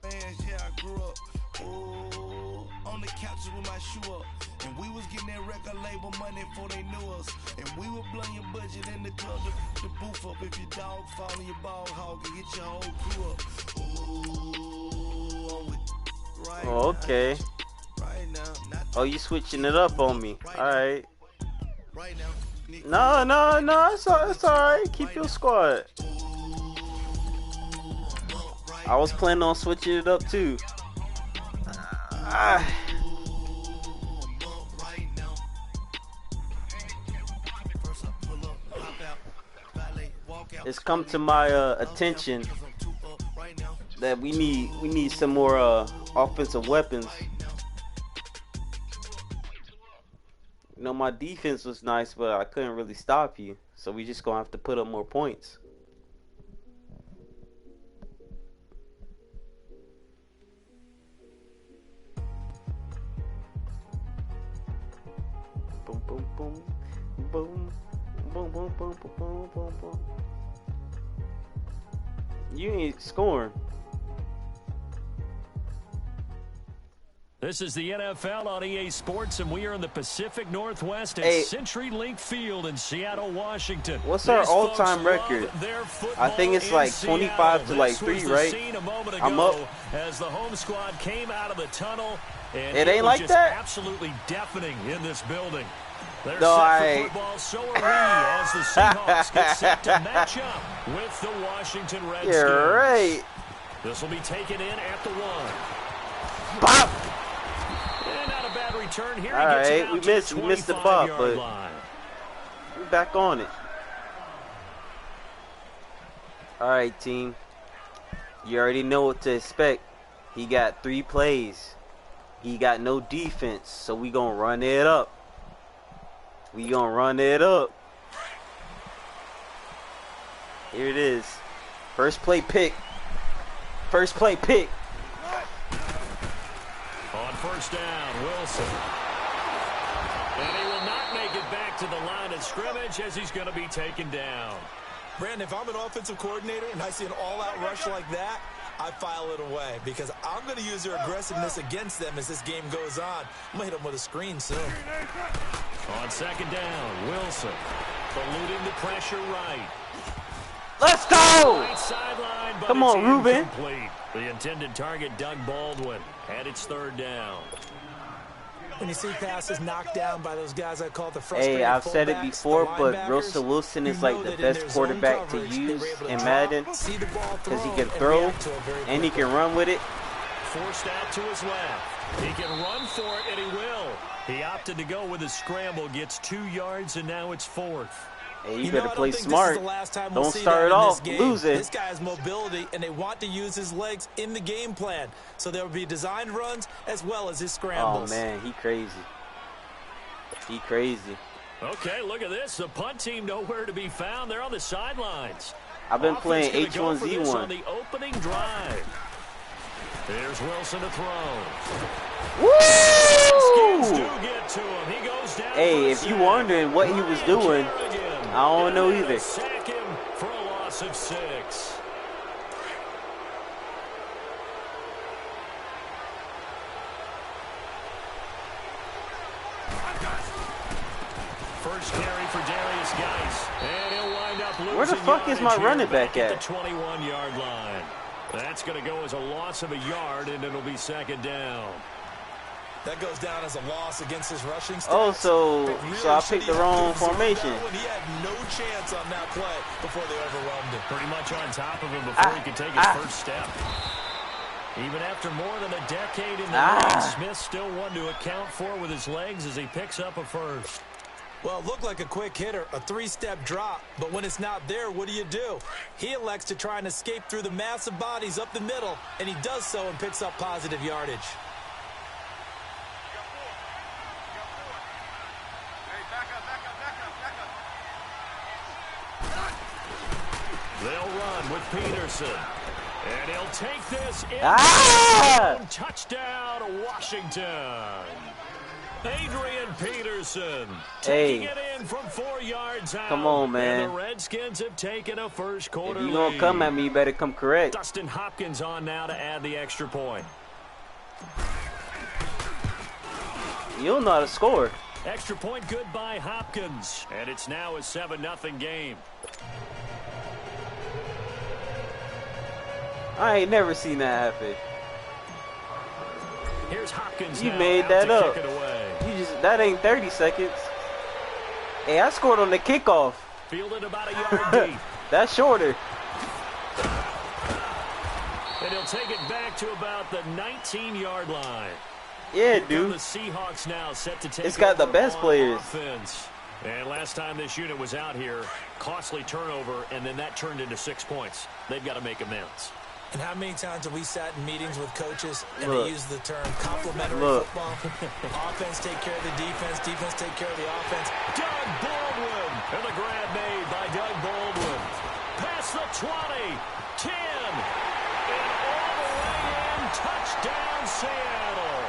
Man, yeah, I grew up. Oh, on the couches with my shoe up. And we was getting that record label money before they knew us. And we were blowing your budget in the club to boof up. If your dog fall in your ball hog and get your whole crew up. Oh, right. Oh, okay. Right now. Oh, you switching it up on me. Alright. No, it's alright. Keep your squad. I was planning on switching it up too. It's come to my attention that we need some more offensive weapons. You know, my defense was nice, but I couldn't really stop you. So we just gonna have to put up more points. Boom, boom, boom, boom, boom, boom, boom, boom, boom, boom. You ain't scoring. This is the NFL on EA Sports, and we are in the Pacific Northwest at Hey, CenturyLink Field in Seattle, Washington. What's our all-time record? I think it's like 25 to like 3, right? I'm up. As the home squad came out of the tunnel, and it ain't like that. Absolutely deafening in this building. They're No, set for football, so are we, as the Seahawks get set to match up with the Washington Redskins. You're right. This will be taken in at the 1. Bop. And not a bad return here. All right, we missed the bop, but we're back on it. All right, team. You already know what to expect. He got 3 plays. He got no defense, so we gonna run it up. We gonna run it up. Here it is. First play pick. First play pick. On first down, Wilson. And he will not make it back to the line of scrimmage as he's going to be taken down. Brandon, if I'm an offensive coordinator and I see an all-out rush like that, I file it away because I'm going to use their aggressiveness against them as this game goes on. I'm going to hit them with a screen soon. On second down, Wilson. Eluding the pressure right. Let's go! Right sideline, but come on, Ruben. The intended target, Doug Baldwin, and it's third down. When you see passes knocked down by those guys I call the frustrated Hey, I've said it fullbacks, before, the but linebackers, Russell Wilson is you like know the that best in their quarterback zone to coverage, use they're able to in drop, Madden see the ball because he thrown, can and throw react to it very and he quickly. can run with it. Forced out to his left. He can run for it, and he will. He opted to go with a scramble, gets 2 yards, and now it's 4th. Hey, you better play smart. Don't start off losing. This guy has mobility, and they want to use his legs in the game plan. So there will be designed runs as well as his scrambles. Oh, man, he crazy. He crazy. Okay, look at this. The punt team nowhere to be found. They're on the sidelines. I've been Offense playing gonna go for this on H1Z1. the opening drive. Here's Wilson to throw. Skins do Woo! get to him. He goes down. Hey, if you wondering what he was doing, I don't know either. Sack him for a loss of 6. First carry for Darius Geis, and he'll wind up losing. Where the fuck is my running back at? at? The 21-yard line. That's going to go as a loss of a yard, and it'll be second down. That goes down as a loss against his rushing stats. Oh, so I picked the wrong formation. He had no chance on that play before they overwhelmed him. Pretty much on top of him before he could take his first step. Even after more than a decade in the league, Smith still one to account for with his legs as he picks up a first. Well, it looked like a quick hitter, a three-step drop, but when it's not there, what do? He elects to try and escape through the massive bodies up the middle, and he does so and picks up positive yardage. They'll run with Peterson. And he'll take this in. Touchdown, Washington. Adrian Peterson taking it in from 4 yards out. Come on, man. And the Redskins have taken a first quarter lead. If you're going to come at me, you better come correct. Dustin Hopkins on now to add the extra point. You don't know how to score. Extra point good by Hopkins. And it's now a 7-0 game. I ain't never seen that happen. Here's Hopkins. You made that up. That ain't 30 seconds. Hey, I scored on the kickoff. Fielded about a yard deep. That's shorter. And he'll take it back to about the 19-yard line. Yeah, dude. The Seahawks now set to take it's got the best players. Offense. And last time this unit was out here, costly turnover, and then that turned into 6 points. They've got to make amends. And how many times have we sat in meetings with coaches and they use the term complementary football? Offense take care of the defense, defense take care of the offense. Doug Baldwin, and the grab made by Doug Baldwin. Past the 20, 10, and all the way in, touchdown Seattle.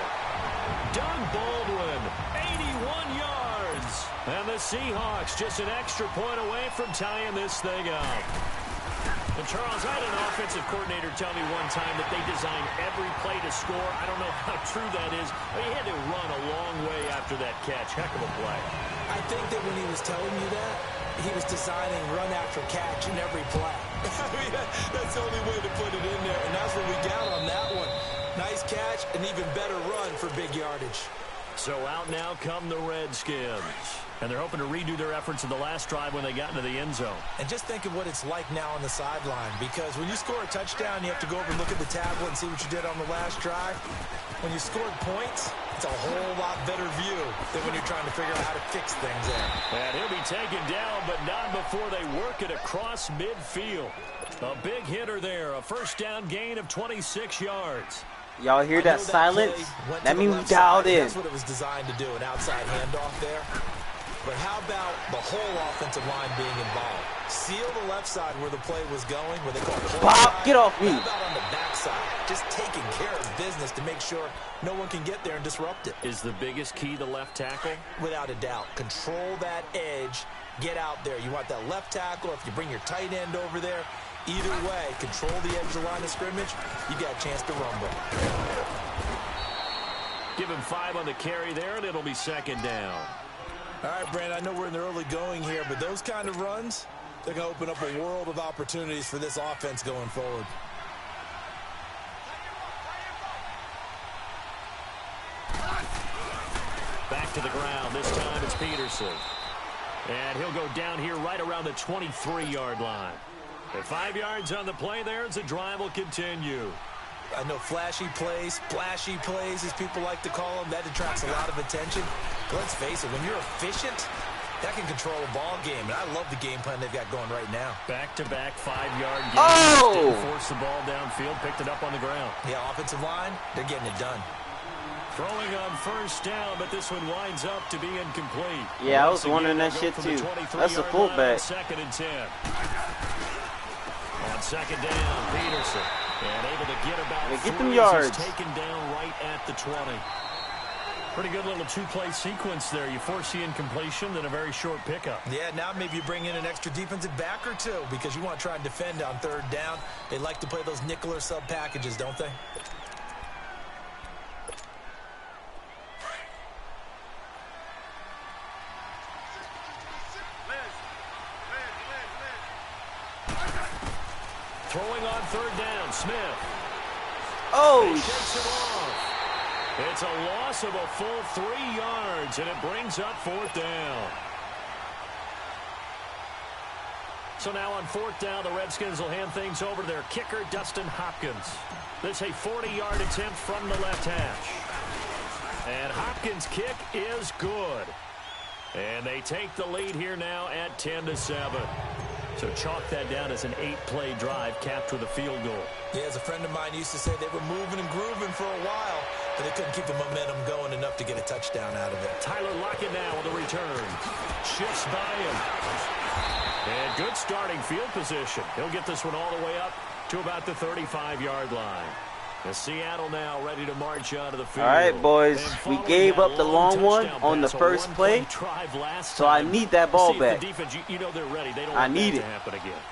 Doug Baldwin, 81 yards. And the Seahawks just an extra point away from tying this thing up. And Charles, I had an offensive coordinator tell me one time that they design every play to score. I don't know how true that is, but he had to run a long way after that catch. Heck of a play. I think that when he was telling you that, he was designing run after catch in every play. I mean, that's the only way to put it in there, and that's what we got on that one. Nice catch, an even better run for big yardage. So out now come the Redskins. And they're hoping to redo their efforts in the last drive when they got into the end zone. And just think of what it's like now on the sideline. Because when you score a touchdown, you have to go over and look at the tablet and see what you did on the last drive. When you scored points, it's a whole lot better view than when you're trying to figure out how to fix things there. And he'll be taken down, but not before they work it across midfield. A big hitter there. A first down gain of 26 yards. Y'all hear that silence? That means we dialed in. That's what it was designed to do, an outside handoff there. But how about the whole offensive line being involved? Seal the left side where the play was going, where they call Bob, get off me. How about on the backside? Just taking care of business to make sure no one can get there and disrupt it. Is the biggest key the left tackle? Without a doubt. Control that edge. Get out there. You want that left tackle. If you bring your tight end over there, either way, control the edge of the line of scrimmage, you got a chance to rumble. Give him 5 on the carry there, and it'll be second down. All right, Brandon, I know we're in the early going here, but those kind of runs, they're going to open up a world of opportunities for this offense going forward. Back to the ground. This time it's Peterson. And he'll go down here right around the 23-yard line. At 5 yards on the play there, as the drive will continue. I know flashy plays, splashy plays, as people like to call them, that attracts a lot of attention. But let's face it, when you're efficient, that can control a ball game. And I love the game plan they've got going right now. Back-to-back 5-yard games. Didn't force the ball downfield, picked it up on the ground. Yeah, offensive line, they're getting it done. Throwing on first down, but this one winds up to be incomplete. Yeah, I was wondering that shit too. That's a fullback. Second and 10. On second down, Peterson. And able to get about get them yards. Taken down right at the 20. Pretty good little two-play sequence there. You force the incompletion, then a very short pickup. Yeah, now maybe you bring in an extra defensive back or two because you want to try and defend on third down. They like to play those nickel or sub packages, don't they? Throwing on third down, Smith. Oh, shakes it off. It's a loss of a full 3 yards, and it brings up 4th down. So now on 4th down, the Redskins will hand things over to their kicker, Dustin Hopkins. This is a 40-yard attempt from the left hash. And Hopkins' kick is good. And they take the lead here now at 10-7. So chalk that down as an 8-play drive capped with a field goal. Yeah, as a friend of mine used to say, they were moving and grooving for a while, but they couldn't keep the momentum going enough to get a touchdown out of it. Tyler Lockett now with a return. Shifts by him. And good starting field position. He'll get this one all the way up to about the 35-yard line. And Seattle now ready to march out of the field. All right, boys. We gave up the long one on the first play, so I need that ball back. Defense, you know they're ready. They don't I want need that it. to happen again.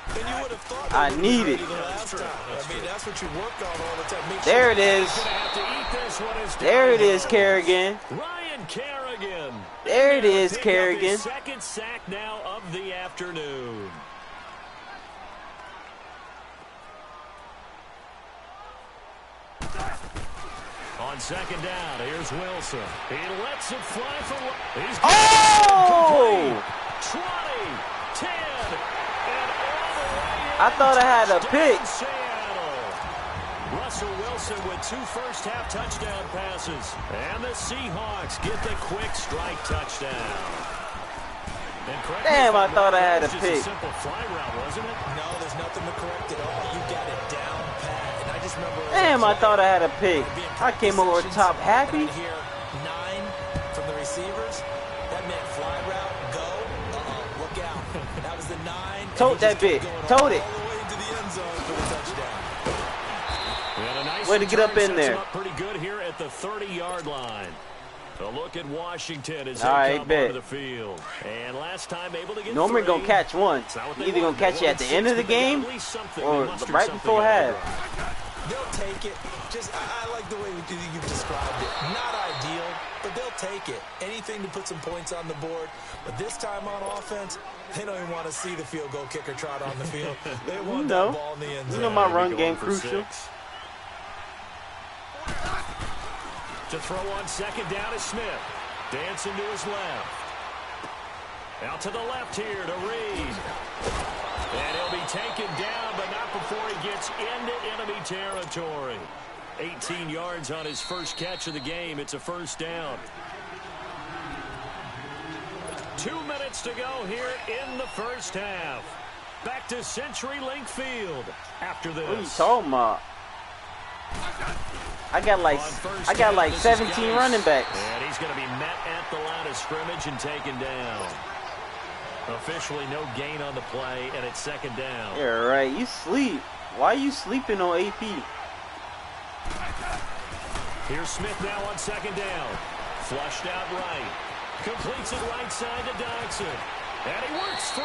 And you would have thought I need it. I mean, that's what you work on all the time. There it is. There it is, Kerrigan. Ryan Kerrigan. There it is, Kerrigan. Second sack now of the afternoon. On second down, here's Wilson. He lets it fly for... He's Oh! 20, 10, and all the way in. I thought I had a pick. Seattle. Russell Wilson with 2 first-half touchdown passes. And the Seahawks get the quick strike touchdown. Damn, I thought I had a Just pick. a simple fly route, wasn't it? No, there's nothing to correct at all. You got it down pat. And I just remember... Damn, I thought I had a pick. I came over the top happy. Here, 9 from the receivers. That meant fly route, go. Look out. That was the 9. Tote that bit. Tote it. All the way into the end zone for the touchdown. And a nice Way to get up return in sets there. him up pretty good here at the 30-yard line. A look at Washington as they All right, come bet. onto the field. And last time able to get Normally 3. gonna catch one. Either gonna catch it at the end of the game or right before half. They'll take it. Just, I like the way you've described it. Not ideal, but they'll take it. Anything to put some points on the board. But this time on offense, they don't even want to see the field goal kicker trot on the field. They want that ball in the end zone. You know my run game crucial. To throw on second down is Smith. Dancing to his left. Out to the left here to Reed. And he'll be taken down, but not before he gets into enemy territory. 18 yards on his first catch of the game. It's a first down. 2 minutes to go here in the first half. Back to CenturyLink Field after this. What are you talking about? I got like 17 running backs. And he's going to be met at the line of scrimmage and taken down. Officially no gain on the play, and it's second down. Yeah, right. You sleep. Why are you sleeping on AP? Here's Smith now on second down. Flushed out right. Completes it right side to Dodson. And he works 3.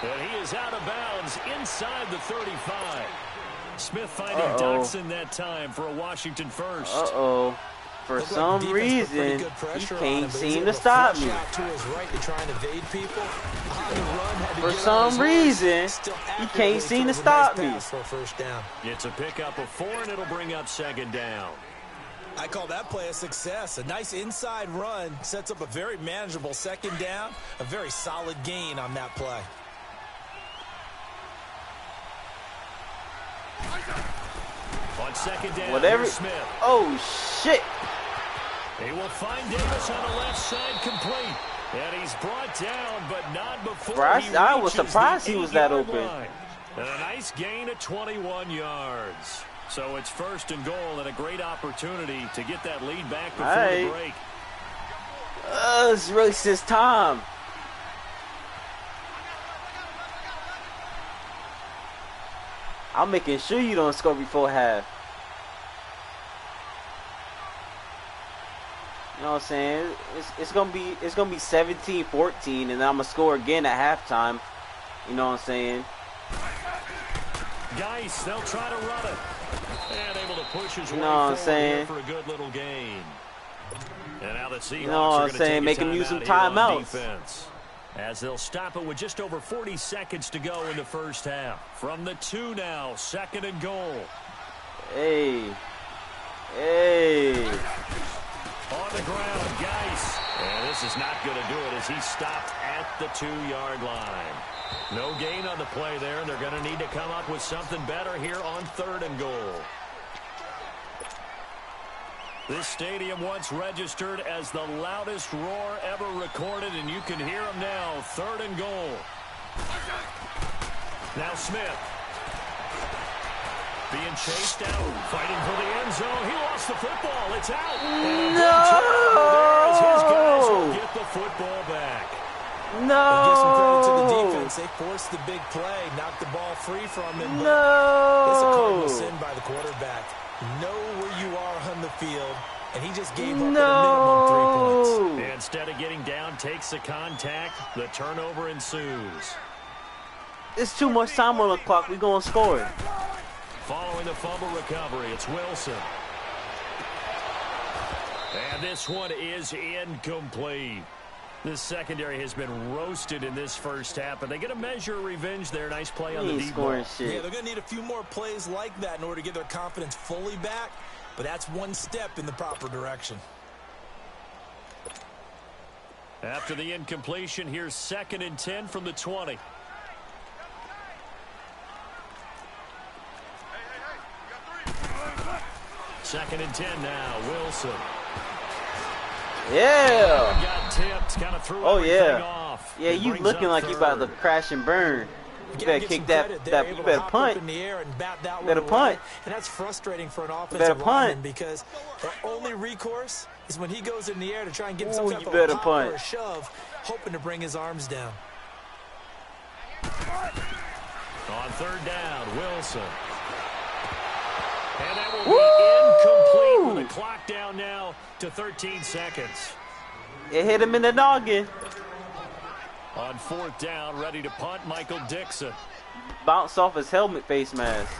And he is out of bounds inside the 35. Smith finding Dodson that time for a Washington first. For some reason, he can't seem to stop me. For some reason, he can't seem to stop me. It's a pickup of 4, and it'll bring up second down. I call that play a success. A nice inside run sets up a very manageable second down. A very solid gain on that play. On second down, whatever. Smith. Oh, shit. He will find Davis on the left side complete. And he's brought down, but not before I was surprised he was that open. Line. And a nice gain of 21 yards. So it's first and goal, and a great opportunity to get that lead back before the break. It's racist time. I'm making sure you don't score before half. You know what I'm saying? It's gonna be 17-14, and then I'm gonna score again at halftime. You know what I'm saying? Geis, they'll try to run it. And able to push his way forward here for a good little gain. And now the Seahawks are going to take make him use some timeouts. As they'll stop it with just over 40 seconds to go in the first half. From the 2 now, second and goal. Hey. this is not going to do it as he stopped at the 2-yard line. No gain on the play there, and they're going to need to come up with something better here on 3rd and goal. This stadium once registered as the loudest roar ever recorded, and you can hear them now. 3rd and goal. Now Smith. Being chased out, fighting for the end zone. He lost the football. It's out. No! His guys will get the football back. No! And give some credit to the defense. They forced the big play, knocked the ball free from him. No! It's a cardinal sin by the quarterback. Know where you are on the field, and he just gave up at a minimum 3 points. Instead of getting down, takes the contact. The turnover ensues. It's too much time on the clock. We're going to score. Following the fumble recovery, it's Wilson. And this one is incomplete. This secondary has been roasted in this first half, but they get a measure of revenge there. Nice play on the deep ball. Yeah, they're going to need a few more plays like that in order to get their confidence fully back, but that's one step in the proper direction. After the incompletion, here's 2nd and 10 from the 20. Second and 10 now, Wilson. Yeah. Got tipped, kind of threw yeah. off. Yeah, you looking like you about to crash and burn. You better kick that. You better punt. Better punt. And that's frustrating for an offensive lineman because the only recourse is when he goes in the air to try and get some type of a pop or a shove, hoping to bring his arms down. On 3rd down, Wilson. And that will be incomplete with the clock down now to 13 seconds. It hit him in the noggin. On 4th down, ready to punt, Michael Dixon. Bounce off his helmet face mask.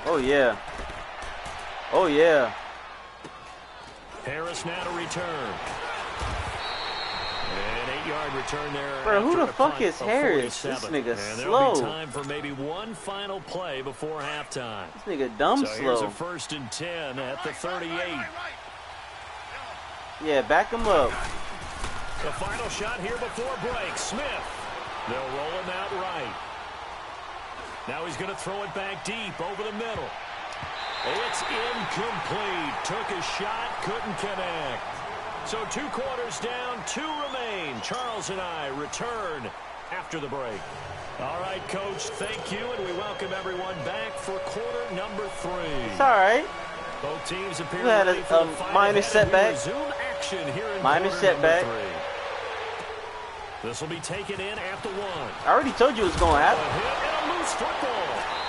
Oh, yeah. Oh, yeah. Harris now to return. An 8-yard return there. Bro, who the fuck is Harris? This nigga slow. There'll be time for maybe one final play before halftime. This nigga dumb so slow. Here's a 1st and 10 at the 38. Yeah, back him up. The final shot here before break. Smith. They'll roll him out right. Now he's going to throw it back deep over the middle. It's incomplete. Took a shot, couldn't connect. So 2 quarters down, 2 remain. Charles and I return after the break. All right, Coach, thank you, and we welcome everyone back for quarter number 3. It's all right. Both teams appear we had ready for the final minor setback. Resume action here in minor quarter setback. number 3. This will be taken in after 1. I already told you it was going to happen. A hit and a loose football.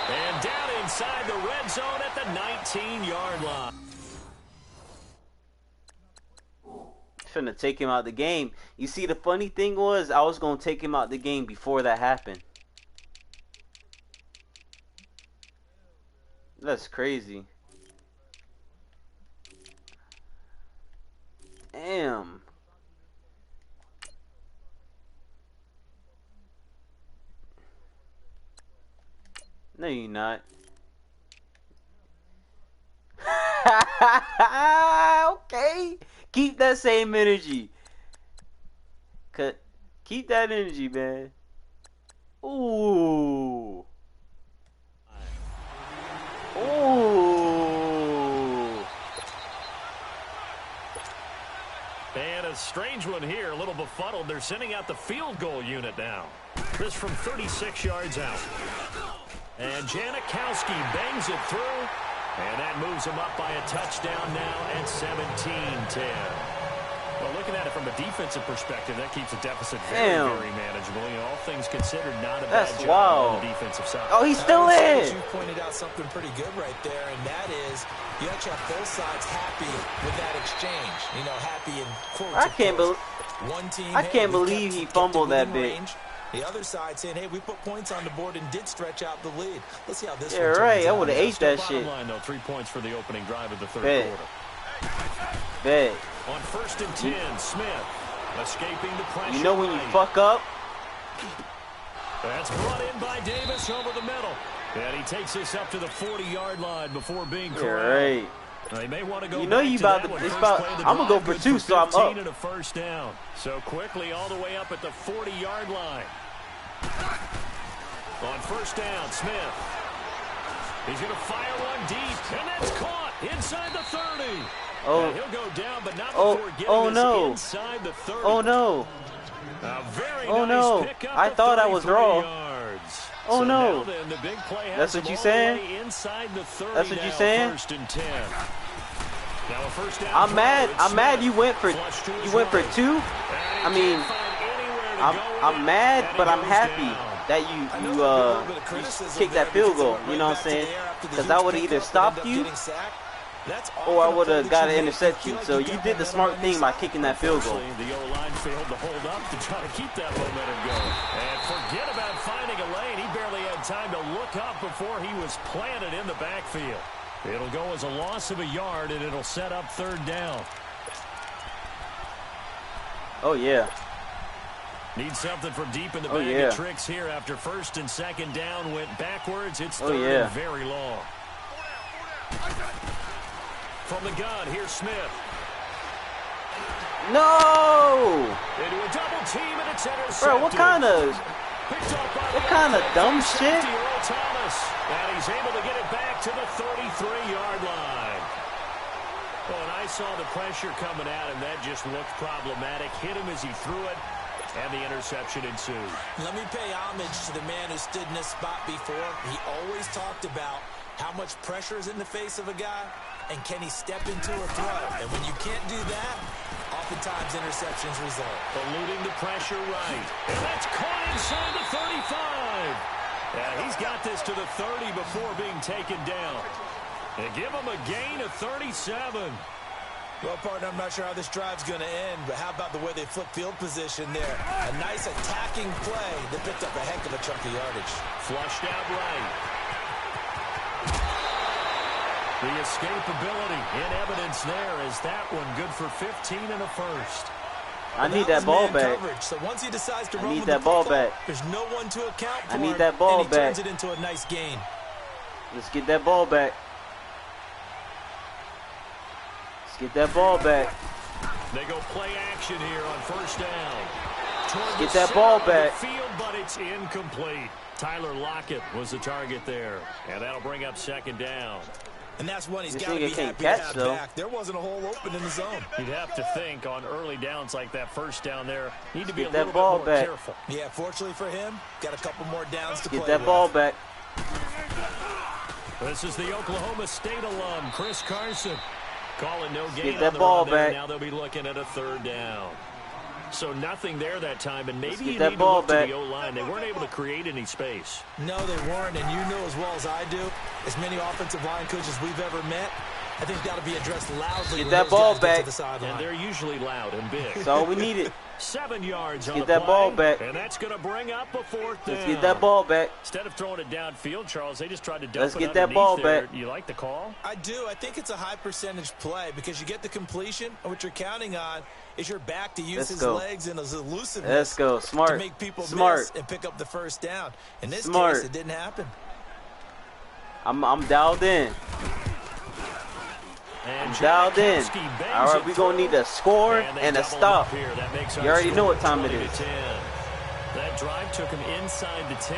And down inside the red zone at the 19-yard line. Finna take him out the game. You see, the funny thing was, I was going to take him out the game before that happened. That's crazy. Damn. No, you're not. Okay. Keep that same energy. Keep that energy, man. Ooh. Ooh. And a strange one here, a little befuddled. They're sending out the field goal unit now. This from 36 yards out. And Janikowski bangs it through. And that moves him up by a touchdown now at 17-10. Well, looking at it from a defensive perspective, that keeps the deficit very, very manageable. You know, all things considered, not a bad job on the defensive side. Oh, he's still in. You pointed out something pretty good right there, and that is you actually have both sides happy with that exchange. You know, happy in quotes. I can't believe he fumbled that big. The other side saying, hey, we put points on the board and did stretch out the lead. Let's see how this one turns out. I would have ate that shit. Line, though, 3 points for the opening drive of the third quarter. Bet. On 1st and 10, Smith escaping the pressure. You know when you fuck up? That's brought in by Davis over the middle. And he takes this up to the 40-yard line before being corralled. Right. They may want to go you know you about to. It's about. I'm gonna go for 2, so I'm up. And a first down. So quickly all the way up at the 40-yard line. On first down, Smith. He's going to fire one deep, and that's caught inside the 30. Oh, and he'll go down, but not before getting no. Inside the 30. Oh no. Oh no. I thought I was wrong. Yards. Oh so no. Then, the big play That's what you saying? Inside the 30. That's what you saying? First and 10. Now a first down. I'm mad you went for 2. I mean, I'm mad, but I'm happy that you kicked that field goal. You know what I'm saying? Because I would have either stopped you or I would have got an interception. So you did the smart thing by kicking that field goal. The O-line failed to hold up to try to keep that momentum going. And forget about finding a lane. He barely had time to look up before he was planted in the backfield. It'll go as a loss of a yard, and it'll set up third down. Oh, yeah. Need something from deep in the bag of tricks here after first and second down went backwards. It's third and very long. From the gun, here's Smith. No! Into a double team, and it's intercepted. Bro, what kind of dumb shit? Thomas, and he's able to get it back to the 33-yard line. Oh, and I saw the pressure coming at him. That just looked problematic. Hit him as he threw it, and the interception ensued. Let me pay homage to the man who stood in this spot before. He always talked about how much pressure is in the face of a guy, and can he step into a throw? And when you can't do that, oftentimes interceptions result. Eluding the pressure right. And that's caught inside the 35. Yeah, he's got this to the 30 before being taken down. They give him a gain of 37. Well, partner, I'm not sure how this drive's going to end, but how about the way they flip field position there? A nice attacking play that picked up a heck of a chunk of yardage. Flushed out right. The escapability in evidence there is that one good for 15 and a first. I need that ball back. Coverage, so once he decides to I run need with that the ball football, back. there's no one to account for I need that ball and he back. turns it into a nice gain. Let's get that ball back. Let's get that ball back. They go play action here on first down. Let's get that ball back. Field, but it's incomplete. Tyler Lockett was the target there, and that'll bring up second down. And that's one he's This got to be nigga happy can't to catch, have though. back. There wasn't a hole open in the zone. You'd have to think on early downs like that first down there, need to be a Get that little ball bit more back. careful. Yeah, fortunately for him, got a couple more downs to play Get that with. ball back. This is the Oklahoma State alum, Chris Carson. Calling no gain Get that on the ball run there. back. Now they'll be looking at a third down. So nothing there that time, and maybe Let's you get that need ball to look back. to the O-line. They weren't able to create any space. No, they weren't, and you know as well as I do, as many offensive line coaches we've ever met, I think that'll be addressed loudly. Get when that those ball guys get back. to the sideline. And they're usually loud and big. That's all we needed. 7 yards on Get the that play, ball back. and that's going to bring up a fourth down. Let's get that ball back. Instead of throwing it downfield, Charles, they just tried to dump Let's it get that underneath ball there. back. You like the call? I do. I think it's a high percentage play because you get the completion, and what you're counting on is your back to use Let's his go. legs and his elusiveness Let's go. Smart. to make people Smart. miss and pick up the first down. In this Smart. case, it didn't happen. I'm dialed in. And Dialed in. Jankowski bangs All right, it we're going to need through. a score they and a double stop. up here. That makes our You already know score what time it 20 is. to 10. That drive took him inside the 10.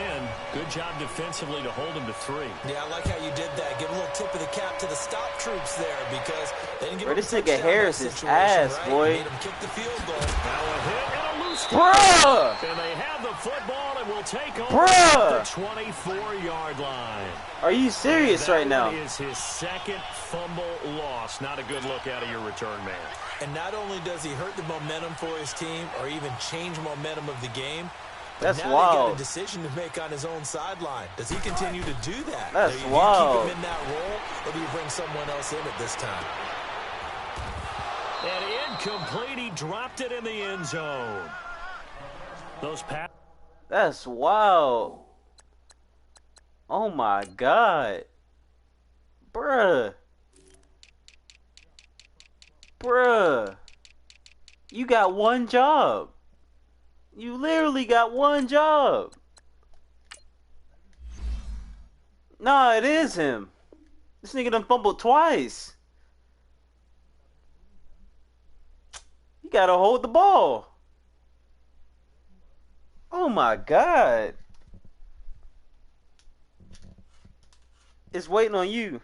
Good job defensively to hold him to 3. Yeah, I like how you did that. Give a little tip of the cap to the stop troops there because they didn't give Bro, up a this nigga touchdown Harris in is that situation, ass, right? boy. Made him kick the field goal. Now a hit and a loose Bruh! And they have the football and will take over Bruh! at the 24-yard line. Are you serious That right now? one is his second fumble loss. Not a good look out of your return man. And not only does he hurt the momentum for his team or even change momentum of the game, but That's now he got a wild. decision to make on his own sideline. Does he continue to do that? That's do you wild. keep him in that role, or do you bring someone else in at this time? And incomplete. He dropped it in the end zone. Those passes. That's wild. Oh my God. Bruh. Bruh. You got one job. You literally got one job. Nah, it is him. This nigga done fumbled twice. You gotta hold the ball. Oh my God. It's waiting on you.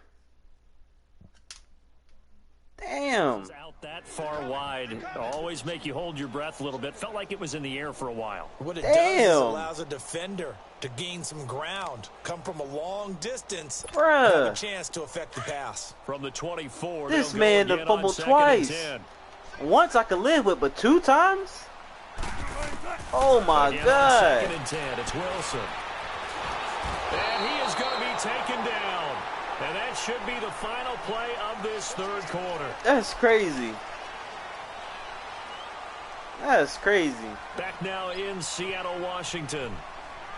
Damn. Out that far wide. Always make you hold your breath a little bit. Felt like it was in the air for a while. What it does is allows a defender to gain some ground, come from a long distance, bruh, have a chance to affect the pass. From the 24, this man done fumbled twice. Once I could live with, but 2 times? Oh my God. Second and 10, it's Wilson. And he is going to be taken down. And that should be the final play of this third quarter. That's crazy. That's crazy. Back now in Seattle, Washington.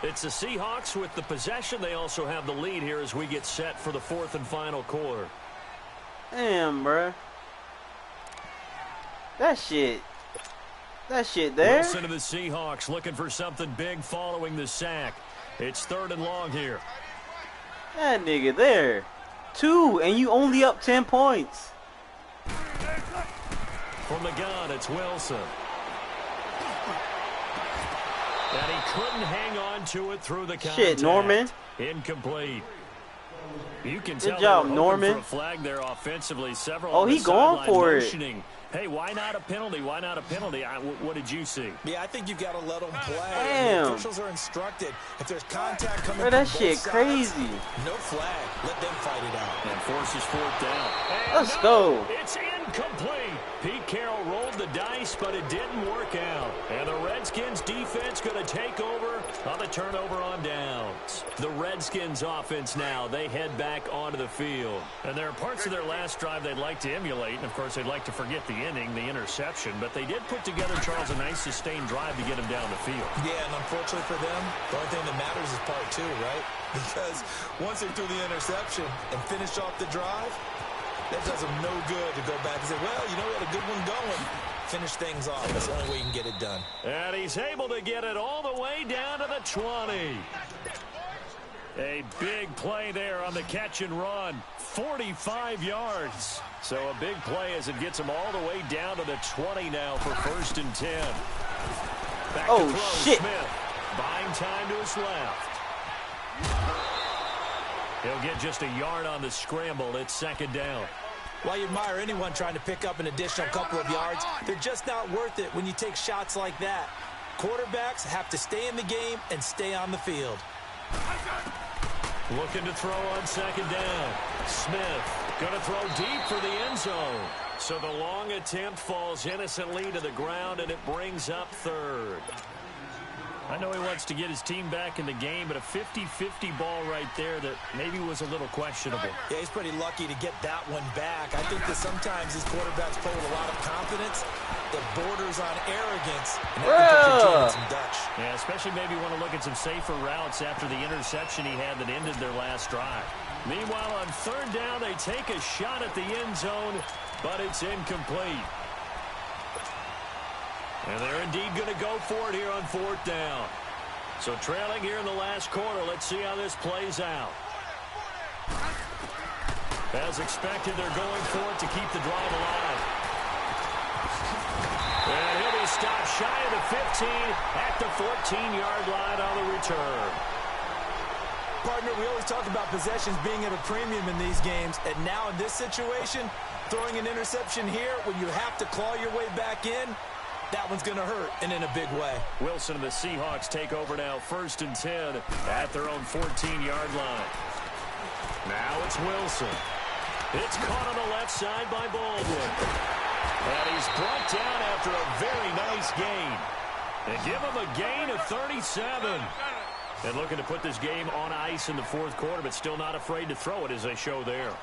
It's the Seahawks with the possession. They also have the lead here as we get set for the 4th and final quarter. Damn, bruh. That shit there. Wilson to the Seahawks looking for something big following the sack. It's 3rd and long here. That nigga there. 2, and you only up 10 points. From the gun, it's Wilson. And he couldn't hang on to it through the contact. Shit, Norman. Incomplete. You can Good tell job, Norman. For a flag there offensively. Several. Oh, he going for it. Hey, why not a penalty? Why not a penalty? What did you see? Yeah, I think you've got to let them play. Damn. The officials are instructed. If there's contact coming from that both shit sides, crazy. no flag. Let them fight it out. And forces 4th down. And let's go. It's incomplete. Pete Carroll rolled the dice, but it didn't work out. And the Redskins defense going to take over on the turnover on downs. The Redskins offense now, they head back onto the field. And there are parts of their last drive they'd like to emulate. And, of course, they'd like to forget the inning, the interception. But they did put together, Charles, a nice sustained drive to get him down the field. Yeah, and unfortunately for them, the only thing that matters is part 2, right? Because once they threw the interception and finished off the drive, that does them no good to go back and say, well, you know, we had a good one going. Finish things off. That's the only way you can get it done. And he's able to get it all the way down to the 20. A big play there on the catch and run. 45 yards. So a big play as it gets him all the way down to the 20 now for 1st and 10. Back to throw, shit. Smith. Buying time to his left. He'll get just a yard on the scramble. It's 2nd down. While you admire anyone trying to pick up an additional couple of yards, they're just not worth it when you take shots like that. Quarterbacks have to stay in the game and stay on the field. Looking to throw on 2nd down. Smith going to throw deep for the end zone. So the long attempt falls innocently to the ground, and it brings up 3rd. I know he wants to get his team back in the game, but a 50-50 ball right there that maybe was a little questionable. Yeah, he's pretty lucky to get that one back. I think that sometimes these quarterbacks play with a lot of confidence that borders on arrogance. And that can put your team in some Dutch. Yeah, especially maybe want to look at some safer routes after the interception he had that ended their last drive. Meanwhile, on 3rd down, they take a shot at the end zone, but it's incomplete. And they're indeed going to go for it here on 4th down. So trailing here in the last quarter, let's see how this plays out. As expected, they're going for it to keep the drive alive. And he'll be stopped shy of the 15 at the 14-yard line on the return. Partner, we always talk about possessions being at a premium in these games. And now in this situation, throwing an interception here when you have to claw your way back in, that one's going to hurt, and in a big way. Wilson and the Seahawks take over now, 1st and 10 at their own 14-yard line. Now it's Wilson. It's caught on the left side by Baldwin. And he's brought down after a very nice gain. They give him a gain of 37. And looking to put this game on ice in the 4th quarter, but still not afraid to throw it as they show there.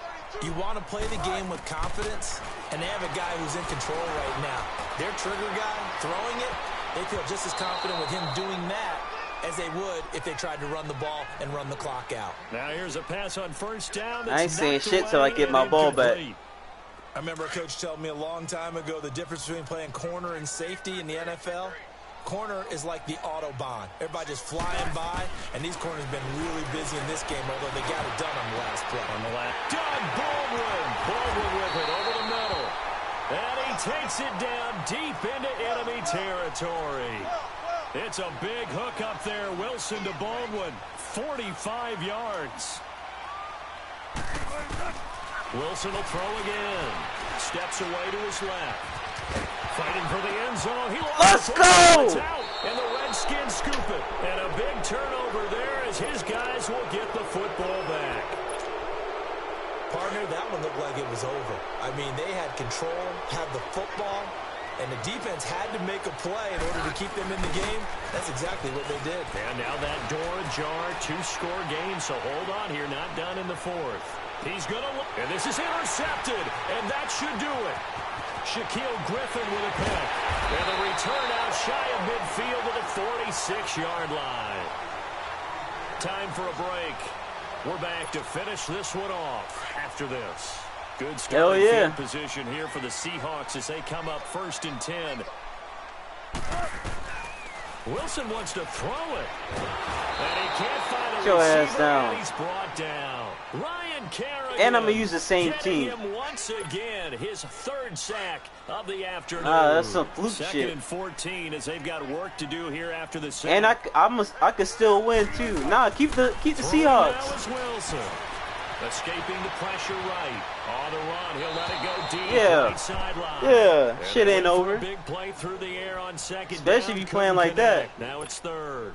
You want to play the game with confidence, and they have a guy who's in control right now. Their trigger guy throwing it, they feel just as confident with him doing that as they would if they tried to run the ball and run the clock out. Now here's a pass on 1st down. I ain't saying shit till I get my ball back. I remember a coach telling me a long time ago the difference between playing corner and safety in the NFL. Corner is like the Autobahn. Everybody just flying by, and these corners have been really busy in this game, although they got it done on the last play. On the last. Doug Baldwin. Baldwin with it over the middle. And he takes it down deep into enemy territory. It's a big hook up there. Wilson to Baldwin. 45 yards. Wilson will throw again. Steps away to his left. Fighting for the end zone. Let's go! It's out, and the Redskins scoop it. And a big turnover there as his guys will get the football back. Partner, that one looked like it was over. I mean, they had control, had the football, and the defense had to make a play in order to keep them in the game. That's exactly what they did. And now that door ajar, 2-score game, so hold on here, not done in the fourth. He's going to look, and this is intercepted, and that should do it. Shaquille Griffin with a pick, and a return out shy of midfield to the 46-yard line. Time for a break. We're back to finish this one off after this. Good starting field position here for the Seahawks as they come up 1st and 10. Wilson wants to throw it. And he can't find a Get your ass receiver, down. and he's brought down. Ryan Kerrigan. And I'm going to use the same getting team. him once again, his 3rd sack of the afternoon. That's some fluke shit. 2nd and 14 as they've got work to do here after the sack. And I could still win too. Nah, keep the Seahawks. Now is Wilson. Escaping the pressure right. On the run, he'll let it go deep. Yeah. Right sideline. Yeah, And shit ain't over. Big play through the air on 2nd Especially down, if you playing like connect. that. Now it's 3rd.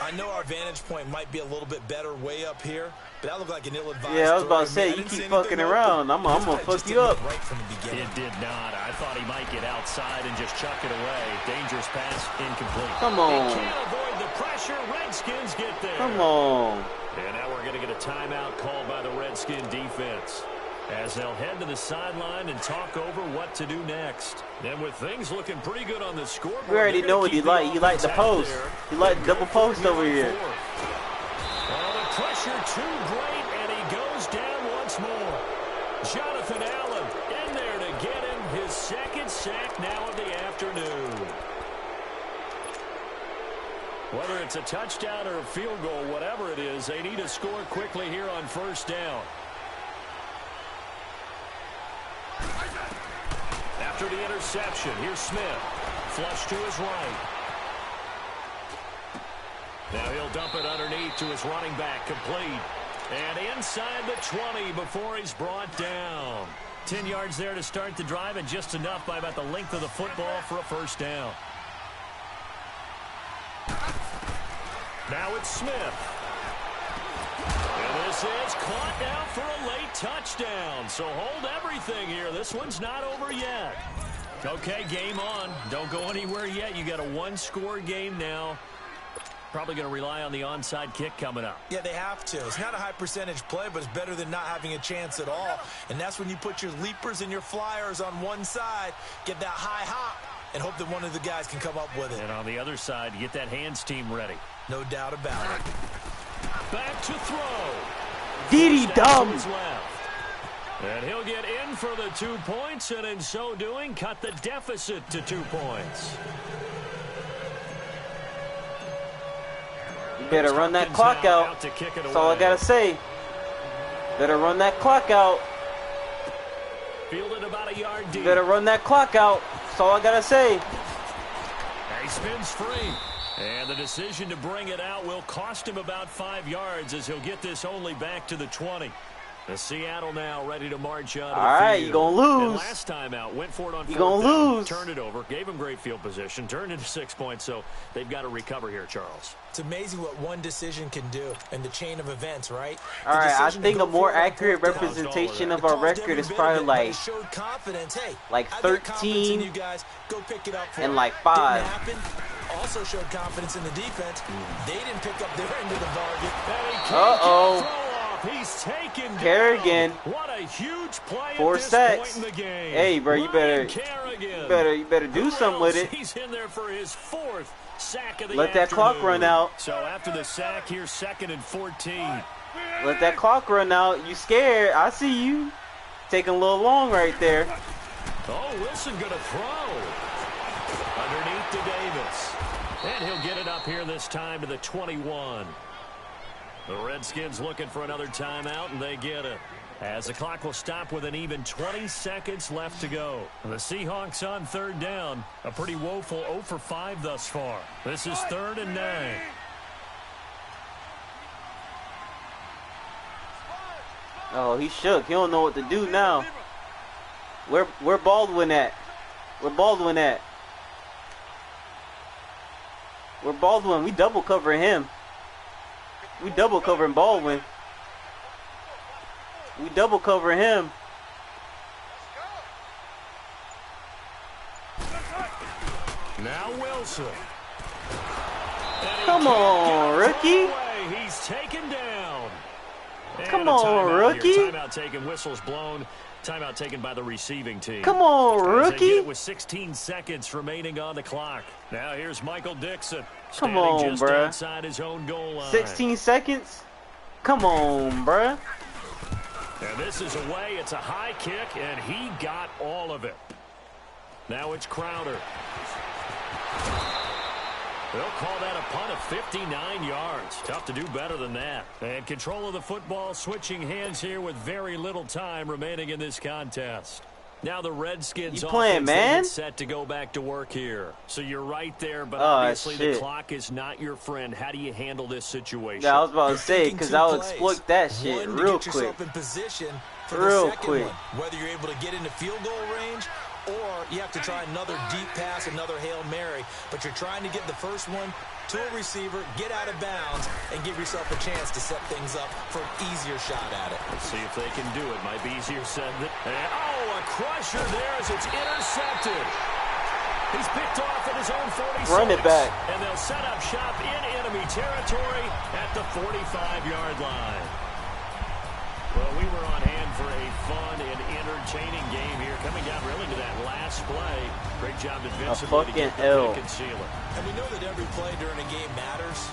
I know our vantage point might be a little bit better way up here, but that looked like an ill-advised Yeah, I was about to throw. say, you keep fucking around, I'm gonna fuck you up. Right from the beginning. It did not. I thought he might get outside and just chuck it away. Dangerous pass, incomplete. Come on. He can't avoid the pressure. Redskins get there. Come on. And now we're going to get a timeout called by the Redskin defense as they'll head to the sideline and talk over what to do next. And with things looking pretty good on the scoreboard, We already know what he like. He like the post. He like double post over here. Well, the pressure too great, and he goes down once more. Jonathan Allen in there to get him his 2nd sack now of the afternoon. Whether it's a touchdown or a field goal, whatever it is, they need to score quickly here on 1st down. After the interception, here's Smith. Flush to his right. Now he'll dump it underneath to his running back, complete. And inside the 20 before he's brought down. 10 yards there to start the drive, and just enough by about the length of the football for a 1st down. Now it's Smith. And this is caught now for a late touchdown. So hold everything here. This one's not over yet. Okay, game on. Don't go anywhere yet. You got a 1-score game now. Probably going to rely on the onside kick coming up. Yeah, they have to. It's not a high percentage play, but it's better than not having a chance at all. And that's when you put your leapers and your flyers on one side, get that high hop, and hope that one of the guys can come up with it. And on the other side, you get that hands team ready. No doubt about it. Back to throw. Diddy dumb. And he'll get in for the 2 points, and in so doing, cut the deficit to 2 points. You better run that clock out. That's all I gotta say. Better run that clock out. Fielded about a yard deep. Better run that clock out. That's all I gotta say. He spins free. And the decision to bring it out will cost him about 5 yards as he'll get this only back to the 20. The Seattle now ready to march out. All right, you're going to lose. And last time out, went for it on 4th You're going to lose. Turned it over, gave him great field position, turned into 6 points, so they've got to recover here, Charles. It's amazing what one decision can do in the chain of events, right? All right, I think a more accurate representation of our record is probably like 13 and like 5. Also showed confidence in the defense. They didn't pick up their end of the bargain. Uh-oh. He's taken Kerrigan. What a huge play 4 at this sacks. point in the game. Hey, bro, you better do something with it. He's in there for his 4th sack of the Let that clock run out. So after the sack, here's 2nd and 14. Let that clock run out. You scared. I see you. Taking a little long right there. Oh, Wilson going to throw. Underneath to Davis. And he'll get it up here this time to the 21. The Redskins looking for another timeout, and they get it. as the clock will stop with an even 20 seconds left to go. The Seahawks on 3rd down. A pretty woeful 0 for 5 thus far. This is 3rd and 9. Oh, he shook. He don't know what to do now. Where Baldwin at? Where Baldwin at? Where Baldwin? We double covering him. We double covering Baldwin. We double cover him. Now Wilson. Come on, rookie. He's taken down. Come on, rookie. Timeout taken, whistles blown. Timeout taken by the receiving team. Come on, rookie. With 16 seconds remaining on the clock. Now here's Michael Dixon. Come on, just bruh. outside his own goal line. 16 seconds? Come on, bruh. And this is away. It's a high kick, and he got all of it. Now it's Crowder. They'll call that a punt of 59 yards. Tough to do better than that. And control of the football switching hands here with very little time remaining in this contest. Now the Redskins offense set to go back to work here. So you're right there, but obviously the clock is not your friend. How do you handle this situation? Yeah, I was about to say, because I'll exploit that shit real quick. In position for real the second quick. One. Whether you're able to get into field goal range or you have to try another deep pass, another Hail Mary. But you're trying to get the first one to a receiver, get out of bounds, and give yourself a chance to set things up for an easier shot at it. Let's see if they can do it. Might be easier said than... Oh, a crusher there as it's intercepted. He's picked off at his own 46. Run it back. And they'll set up shop in enemy territory at the 45-yard line. Well, we were on hand for a fun and entertaining game here, coming down really to that last play. Great job defensively to get the pick and seal it. And we know that every play during a game matters.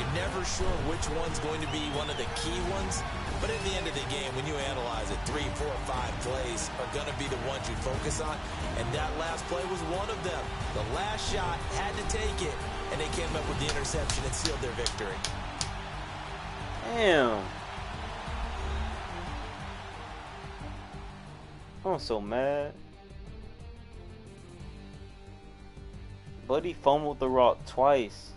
You're never sure which one's going to be one of the key ones. But at the end of the game, when you analyze it, 3, 4, 5 plays are going to be the ones you focus on. And that last play was one of them. The last shot had to take it, and they came up with the interception and sealed their victory. Damn. I'm so mad. Buddy fumbled the rock twice.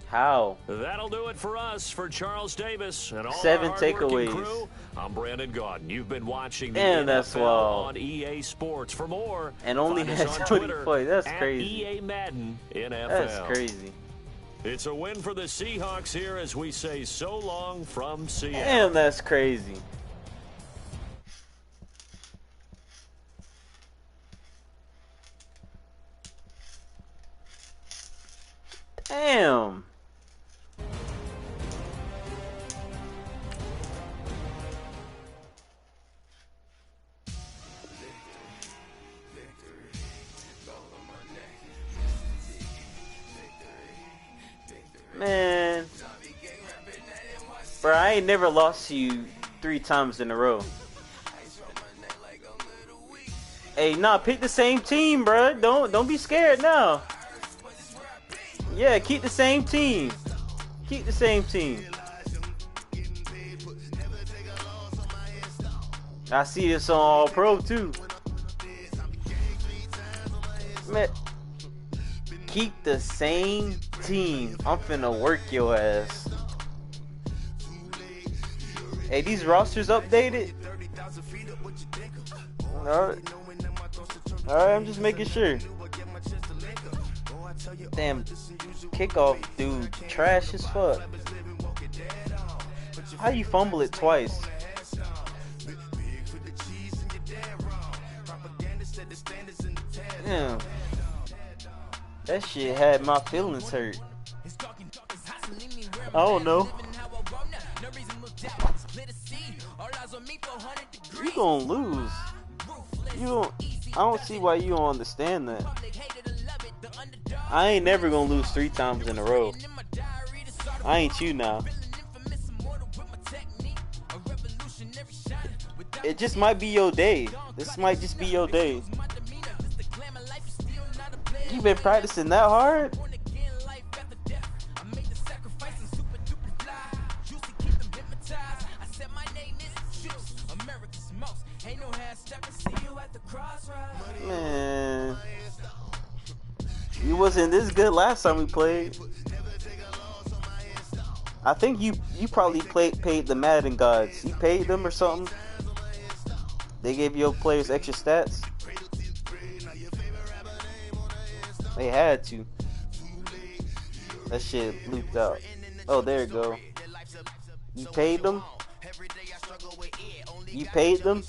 How? That'll do it for us, for Charles Davis and all 7 our takeaways. Crew. I'm Brandon Gaudin. You've been watching the Damn, that's NFL wild. on EA Sports. For more, And only find had us on 20 Twitter points. That's at crazy. EA Madden NFL. That's crazy. It's a win for the Seahawks here as we say so long from Seattle. Damn, that's crazy. Damn. Man. Bro, I ain't never lost to you 3 times in a row. Hey, nah, pick the same team, bro. Don't be scared now. Yeah, keep the same team. Keep the same team. I see this on All Pro too. Man, keep the same team. I'm finna work your ass. Hey, these rosters updated? Alright, I'm just making sure. Damn, kickoff dude, trash as fuck. How you fumble it twice? Damn, that shit had my feelings hurt. I don't know. You gonna lose. I don't see why you don't understand that. I ain't never gonna lose 3 times in a row. I ain't you now. It just might be your day. This might just be your day. You been practicing that hard? Man, you wasn't this good last time we played. I think you probably paid the Madden gods. You paid them or something. They gave your players extra stats. They had to. That shit looped out. Oh, there you go. You paid them? You paid them?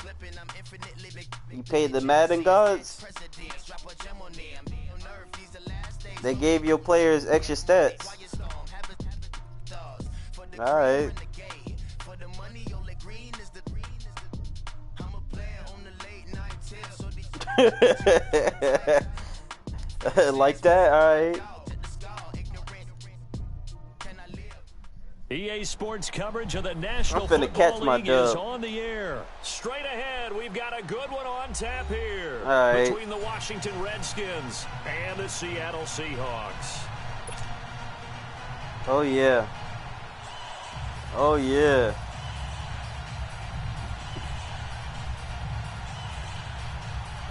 You paid the Madden gods? They gave your players extra stats. Alright. Like that? Alright. EA Sports coverage of the National Football League is on the air. Straight ahead, we've got a good one on tap here between the Washington Redskins and the Seattle Seahawks. Oh, yeah. Oh, yeah.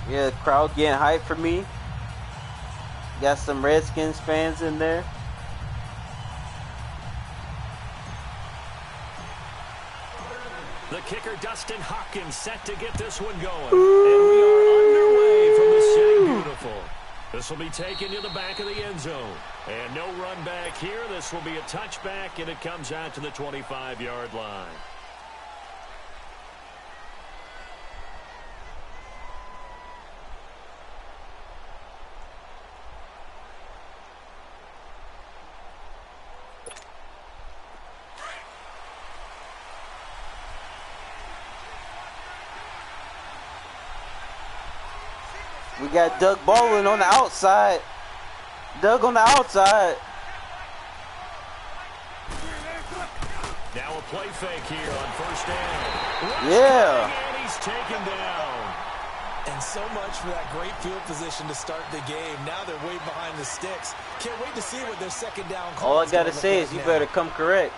Yeah, crowd getting hyped for me. Got some Redskins fans in there. The kicker, Dustin Hopkins, set to get this one going. And we are underway from the City Beautiful. This will be taken to the back of the end zone. And no run back here. This will be a touchback, and it comes out to the 25-yard line. We got Doug Baldwin on the outside. Doug on the outside. Now a play fake here on first down. Yeah. And he's taken down. And so much for that great field position to start the game. Now they're way behind the sticks. Can't wait to see what their second down call. All I gotta say is you better come correct.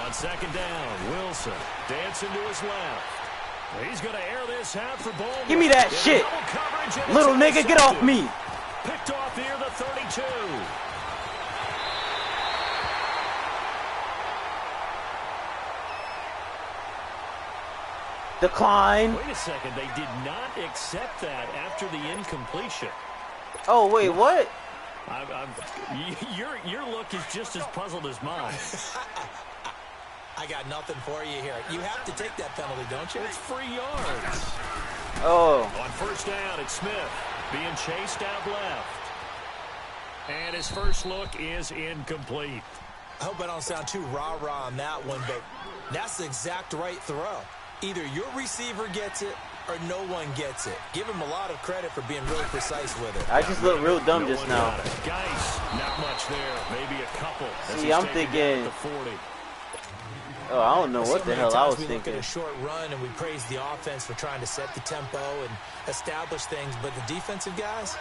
On second down, Wilson dancing to his left. He's going to air this out for Baldwin. Give me that shit. Little nigga, get off me. Picked off near the 32. Decline. Wait a second. They did not accept that after the incompletion. Oh, wait, what? Your look is just as puzzled as mine. I got nothing for you here. You have to take that penalty, don't you? It's free yards. Oh. On first down, it's Smith being chased out left. And his first look is incomplete. I hope I don't sound too rah-rah on that one, but that's the exact right throw. Either your receiver gets it or no one gets it. Give him a lot of credit for being really precise with it. I just look real dumb just now. Guys, not much there. Maybe a couple. See, I'm thinking... Oh, I don't know what the hell I was thinking. We look at a short run and we praise the offense for trying to set the tempo and establish things, but the defensive guys,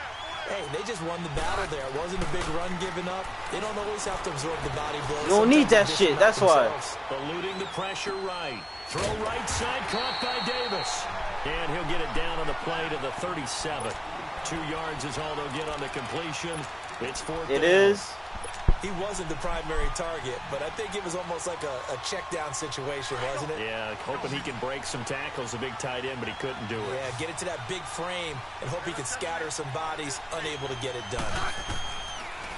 hey, they just won the battle there. It wasn't a big run given up. They don't always have to absorb the body blows. You don't need that shit, that's why. Eluding the pressure right. Throw right side, caught by Davis. And he'll get it down on the play to the 37. 2 yards is all they'll get on the completion. It's fourth down. It is. He wasn't the primary target, but I think it was almost like a check down situation, wasn't it? Yeah, hoping he can break some tackles, a big tight end, but he couldn't do it. Yeah, get it to that big frame and hope he can scatter some bodies, unable to get it done.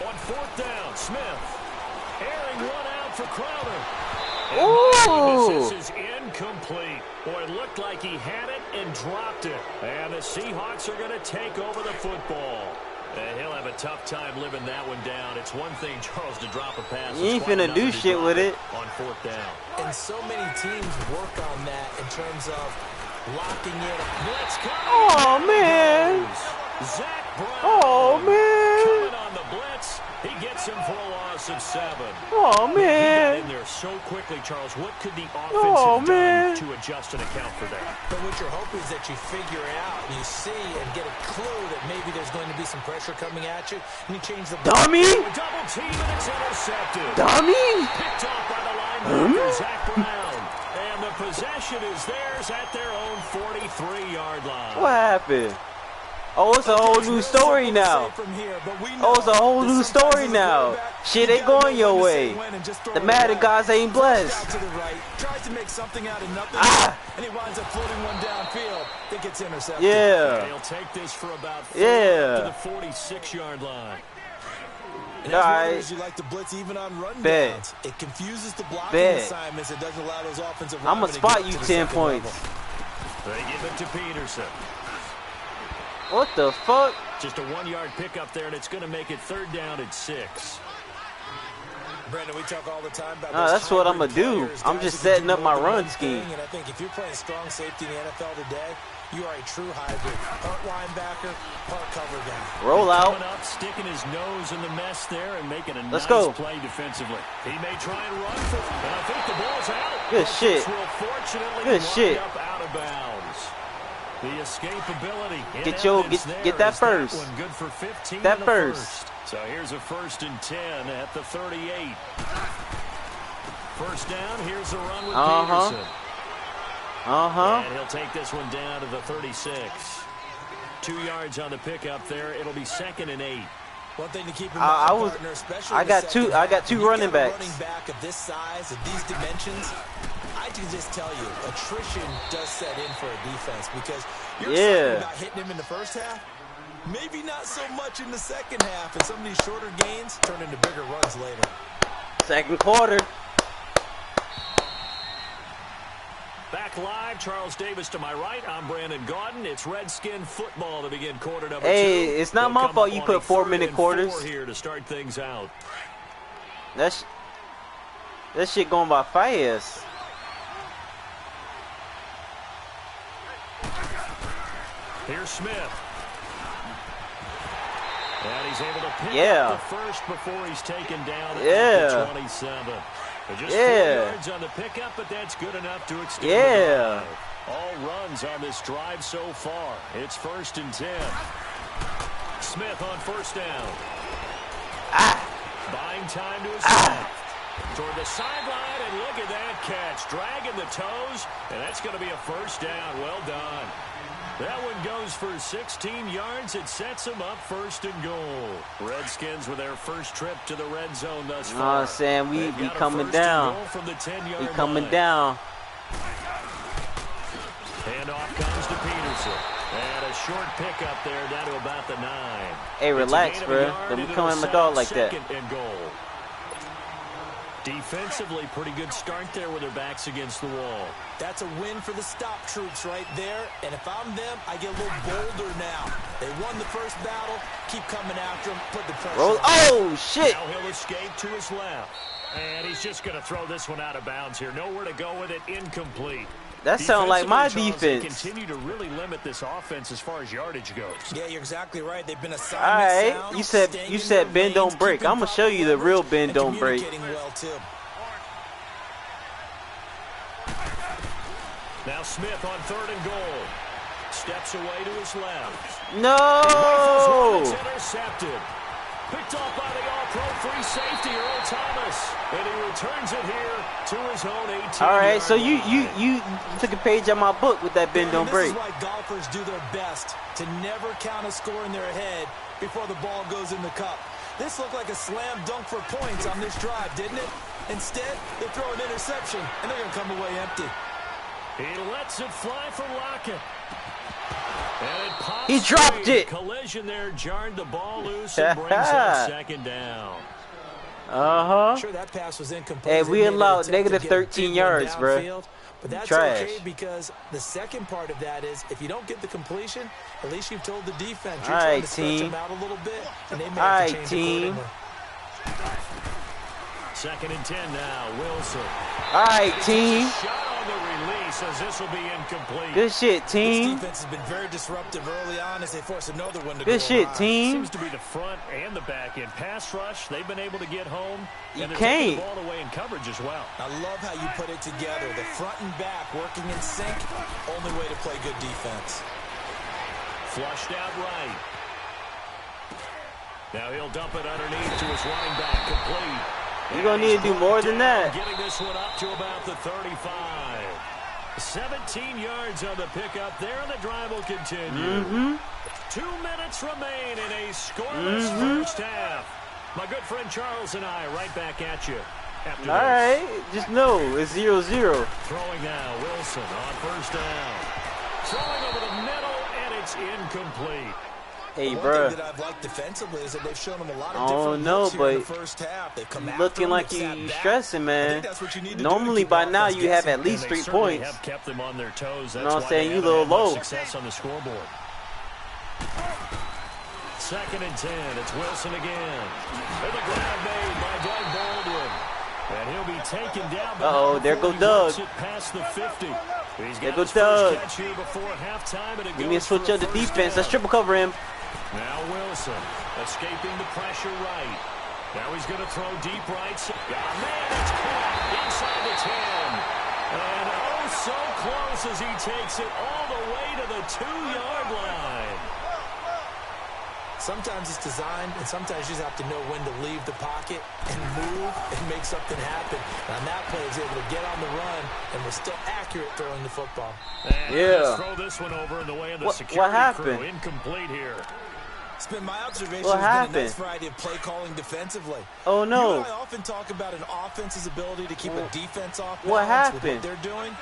On fourth down, Smith airing one out for Crowder. Ooh! This is incomplete. Boy, it looked like he had it and dropped it. And the Seahawks are going to take over the football. And he'll have a tough time living that one down. It's one thing, Charles, to drop a pass. You ain't finna do shit with it. On fourth down. And so many teams work on that in terms of locking it. Blitz coming. Oh, man. Zach Brown. Oh, man. Coming on the blitz. He gets him for a loss of 7. Oh, man. He got in there so quickly, Charles. What could the offense have done to adjust and account for that? But what you're hoping is that you figure it out and you see and get a clue that maybe there's going to be some pressure coming at you, and you change the dummy. Double team and it's intercepted. Dummy. Picked off by the linebacker, Zach Brown. And the possession is theirs at their own 43-yard line. What happened? Oh, it's a whole new story now. Oh, it's a whole new story now. Shit ain't going your way. The Madden guys ain't blessed. Tries to make something out of nothing, and he winds up floating one downfield. It gets intercepted. Yeah. He'll take this for about to the 46-yard line. And as you like to blitz even on run downs. It confuses the blocking assignments. It doesn't allow those offensive I'm going to spot you 10 points. They give it to Peterson. What the fuck? Just a 1-yard pickup there, and it's going to make it 3rd down at 6. Brandon, we talk all the time about that's what I'm going to do. I'm just setting up my run scheme. And I think if you're playing strong safety in the NFL today, you are a true hybrid. Part linebacker, part cover guy. Roll out. Coming up, sticking his nose in the mess there and making a nice play defensively. He may try and run for it, and I think the ball's out. Good shit. Good shit. Up out of bounds. The escapability. Get that first. Good for 15. That first. So here's a 1st and 10 at the 38. First down. Here's a run with Peterson. And he'll take this one down to the 36. 2 yards on the pickup there. It'll be 2nd and 8. One thing to keep in mind, partner, especially I got two running backs. Running back of this size, of these dimensions, I can just tell you, attrition does set in for a defense because you're excited about hitting him in the first half. Maybe not so much in the second half, and some of these shorter gains turn into bigger runs later. Second quarter. Back live, Charles Davis to my right. I'm Brandon Gaudin. It's Redskin football to begin quarter number 2. Hey, it's not my fault you put 4-minute quarters. 4 here to start things out. That shit going by fast. Here's Smith. And he's able to pick up the first before he's taken down at the 27. Just 4 yards on the pickup, but that's good enough to extend the drive. All runs on this drive so far. It's 1st and 10. Smith on 1st down. Buying time to his left. Toward the sideline, and look at that catch. Dragging the toes, and that's going to be a 1st down. Well done. That one goes for 16 yards. It sets them up 1st and goal. Redskins with their first trip to the red zone thus far. Oh, Sam, we coming down. From the 10-yard we coming line. down. Handoff comes to Peterson. And a short pickup there down to about the 9. Hey, relax, bro. Don't be coming my dog like that. 2nd and goal. Defensively, pretty good start there with their backs against the wall. That's a win for the stop troops right there. And if I'm them, I get a little bolder now. They won the first battle. Keep coming after them. Put the pressure on. Oh, shit. Now he'll escape to his left. And he's just going to throw this one out of bounds here. Nowhere to go with it. Incomplete. That sounds like my defense. Continue to really limit this offense as far as yardage goes. Yeah, you're exactly right. They've been assigned. All right, you said bend don't break. I'm gonna show you the real bend don't break. Well too. Now Smith on 3rd and goal. Steps away to his left. No. It's intercepted. Picked off by the all-pro free safety, Earl Thomas. And he returns it here to his own 18. All right, so you took a page out my book with that bend don't break. This is why golfers do their best to never count a score in their head before the ball goes in the cup. This looked like a slam dunk for points on this drive, didn't it? Instead, they throw an interception, and they're going to come away empty. He lets it fly for Lockett. He dropped it. Collision there jarred the ball loose and brings up 2nd down. Sure, that pass was incomplete. Hey, we allowed negative 13 yards, bro. But that's trash. Okay because the second part of that is if you don't get the completion, at least you've told the defense you're all trying right, to stretch them out a little bit, and they may all have to right, change team. 2nd and 10 now. Wilson. All right, team. Shot on the release as this will be incomplete. Good shit, team. This defense has been very disruptive early on as they force another one to Good go shit, high. team. Seems to be the front and the back end. Pass rush, they've been able to get home. You and they're can't. taking the ball away in coverage as well. I love how you put it together. The front and back working in sync. Only way to play good defense. Flushed out right. Now he'll dump it underneath to his running back, complete. You're going to need to do more than that. Getting this one up to about the 35. 17 yards on the pickup there, and the drive will continue. 2 minutes remain in a scoreless first half. My good friend Charles and I right back at you. All right, just know it's 0-0. Throwing now, Wilson on first down. Throwing over the middle, and it's incomplete. Hey, bro. bro. One thing that I've liked defensively is that they've shown them a lot of different looks here in the first half. They've come looking like you stressing, man. Normally by now you have at least 3 points. Have kept them on their toes. That's you know what I'm saying? You a little low. Success on the scoreboard. 2nd and 10. It's Wilson again. And the grab made by Doug Baldwin. And he'll be taken down. Uh-oh, there goes Doug. Past the 50. There goes Doug. Give me a switch up the defense. Let's triple cover him. Now Wilson escaping the pressure right. Now he's going to throw deep right. Man, it's caught inside the 10. And oh, so close as he takes it all the way to the 2-yard line. Sometimes it's designed, and sometimes you just have to know when to leave the pocket and move and make something happen. And on that play, he was able to get on the run and was still accurate throwing the football. And let's throw this one over in the way of the security crew. Incomplete here. It's been my observation. What happened? A nice variety of play calling defensively. Oh no! You and I often talk about an offense's ability to keep a defense off balance. What happened? With what they're doing.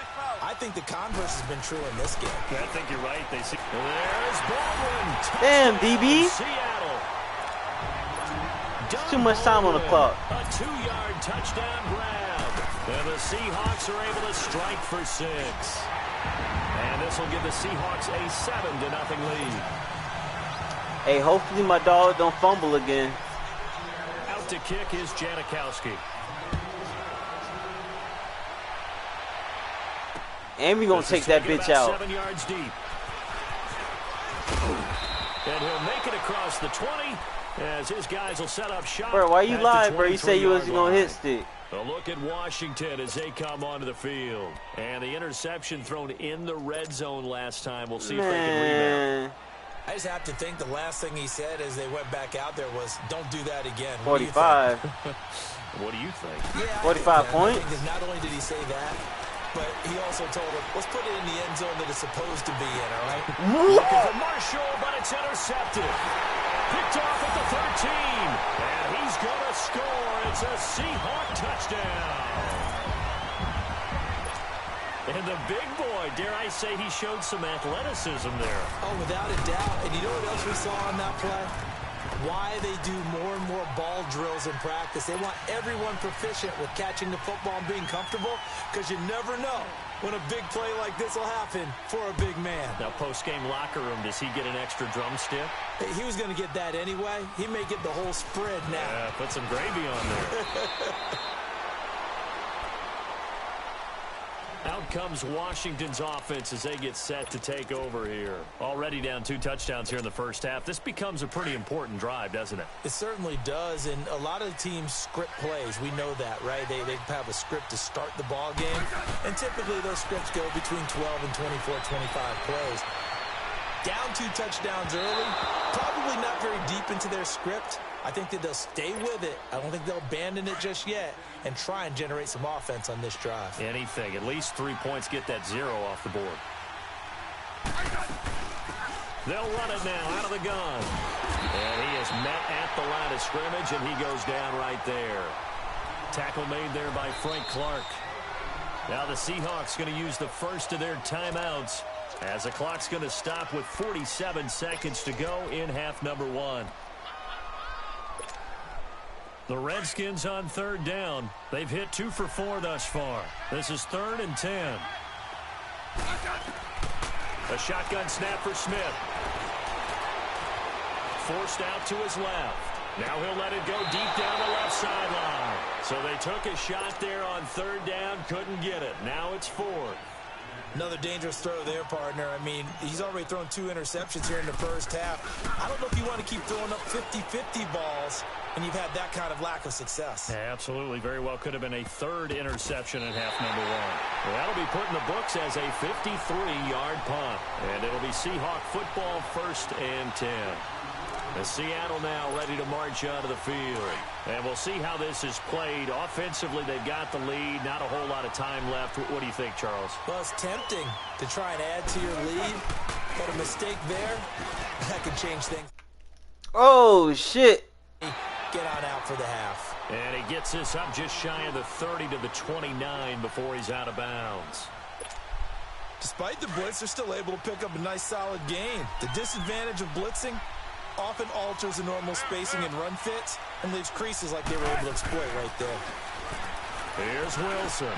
I think the converse has been true in this game. I think you're right. They see. There's Baldwin. Damn, DB. Seattle. Too much time on the clock. A 2-yard touchdown grab. And the Seahawks are able to strike for 6. And this will give the Seahawks a 7-0 lead. Hey, hopefully my dog don't fumble again. Out to kick is Janikowski. And we're going to take that bitch out. 7 yards deep. And he'll make it across the 20 as his guys will set up shop. Bro, why you lied, bro? You said you wasn't going to hit stick. A look at Washington as they come onto the field. And the interception thrown in the red zone last time. We'll see if they can rebound. I just have to think the last thing he said as they went back out there was, don't do that again. 45. What do you think? Yeah, 45 points? Not only did he say that, but he also told him, let's put it in the end zone that it's supposed to be in, all right? Looking for Marshall, but it's intercepted. Picked off at the 13. And he's going to score. It's a Seahawk touchdown. And the big boy, dare I say, he showed some athleticism there. Oh, without a doubt. And you know what else we saw on that play? Why they do more and more ball drills in practice. They want everyone proficient with catching the football and being comfortable, because you never know when a big play like this will happen for a big man. Now, post-game locker room, does he get an extra drumstick? He was going to get that anyway. He may get the whole spread now. Yeah, put some gravy on there. Out comes Washington's offense as they get set to take over here. Already down 2 touchdowns here in the first half. This becomes a pretty important drive, doesn't it? It certainly does, and a lot of the teams script plays. We know that, right? They have a script to start the ball game, and typically those scripts go between 12 and 24, 25 plays. Down 2 touchdowns early, probably not very deep into their script. I think that they'll stay with it. I don't think they'll abandon it just yet and try and generate some offense on this drive. Anything. At least 3 points, get that 0 off the board. They'll run it now out of the gun. And he is met at the line of scrimmage, and he goes down right there. Tackle made there by Frank Clark. Now the Seahawks going to use the first of their timeouts as the clock's going to stop with 47 seconds to go in half number 1. The Redskins on 3rd down. They've hit 2 for 4 thus far. This is 3rd and 10. A shotgun snap for Smith. Forced out to his left. Now he'll let it go deep down the left sideline. So they took a shot there on 3rd down, couldn't get it. Now it's 4th. Another dangerous throw there, partner. I mean, he's already thrown 2 interceptions here in the first half. I don't know if you want to keep throwing up 50-50 balls and you've had that kind of lack of success. Yeah, absolutely. Very well could have been a 3rd interception in half number 1. Well, that'll be put in the books as a 53-yard punt. And it'll be Seahawk football 1st and 10. Seattle now ready to march onto the field. And we'll see how this is played. Offensively, they've got the lead. Not a whole lot of time left. What do you think, Charles? Well, it's tempting to try and add to your lead. But a mistake there, that could change things. Oh, shit. Get on out for the half. And he gets this up just shy of the 30 to the 29 before he's out of bounds. Despite the blitz, they're still able to pick up a nice, solid gain. The disadvantage of blitzing often alters the normal spacing and run fits and leaves creases like they were able to exploit right there. Here's Wilson.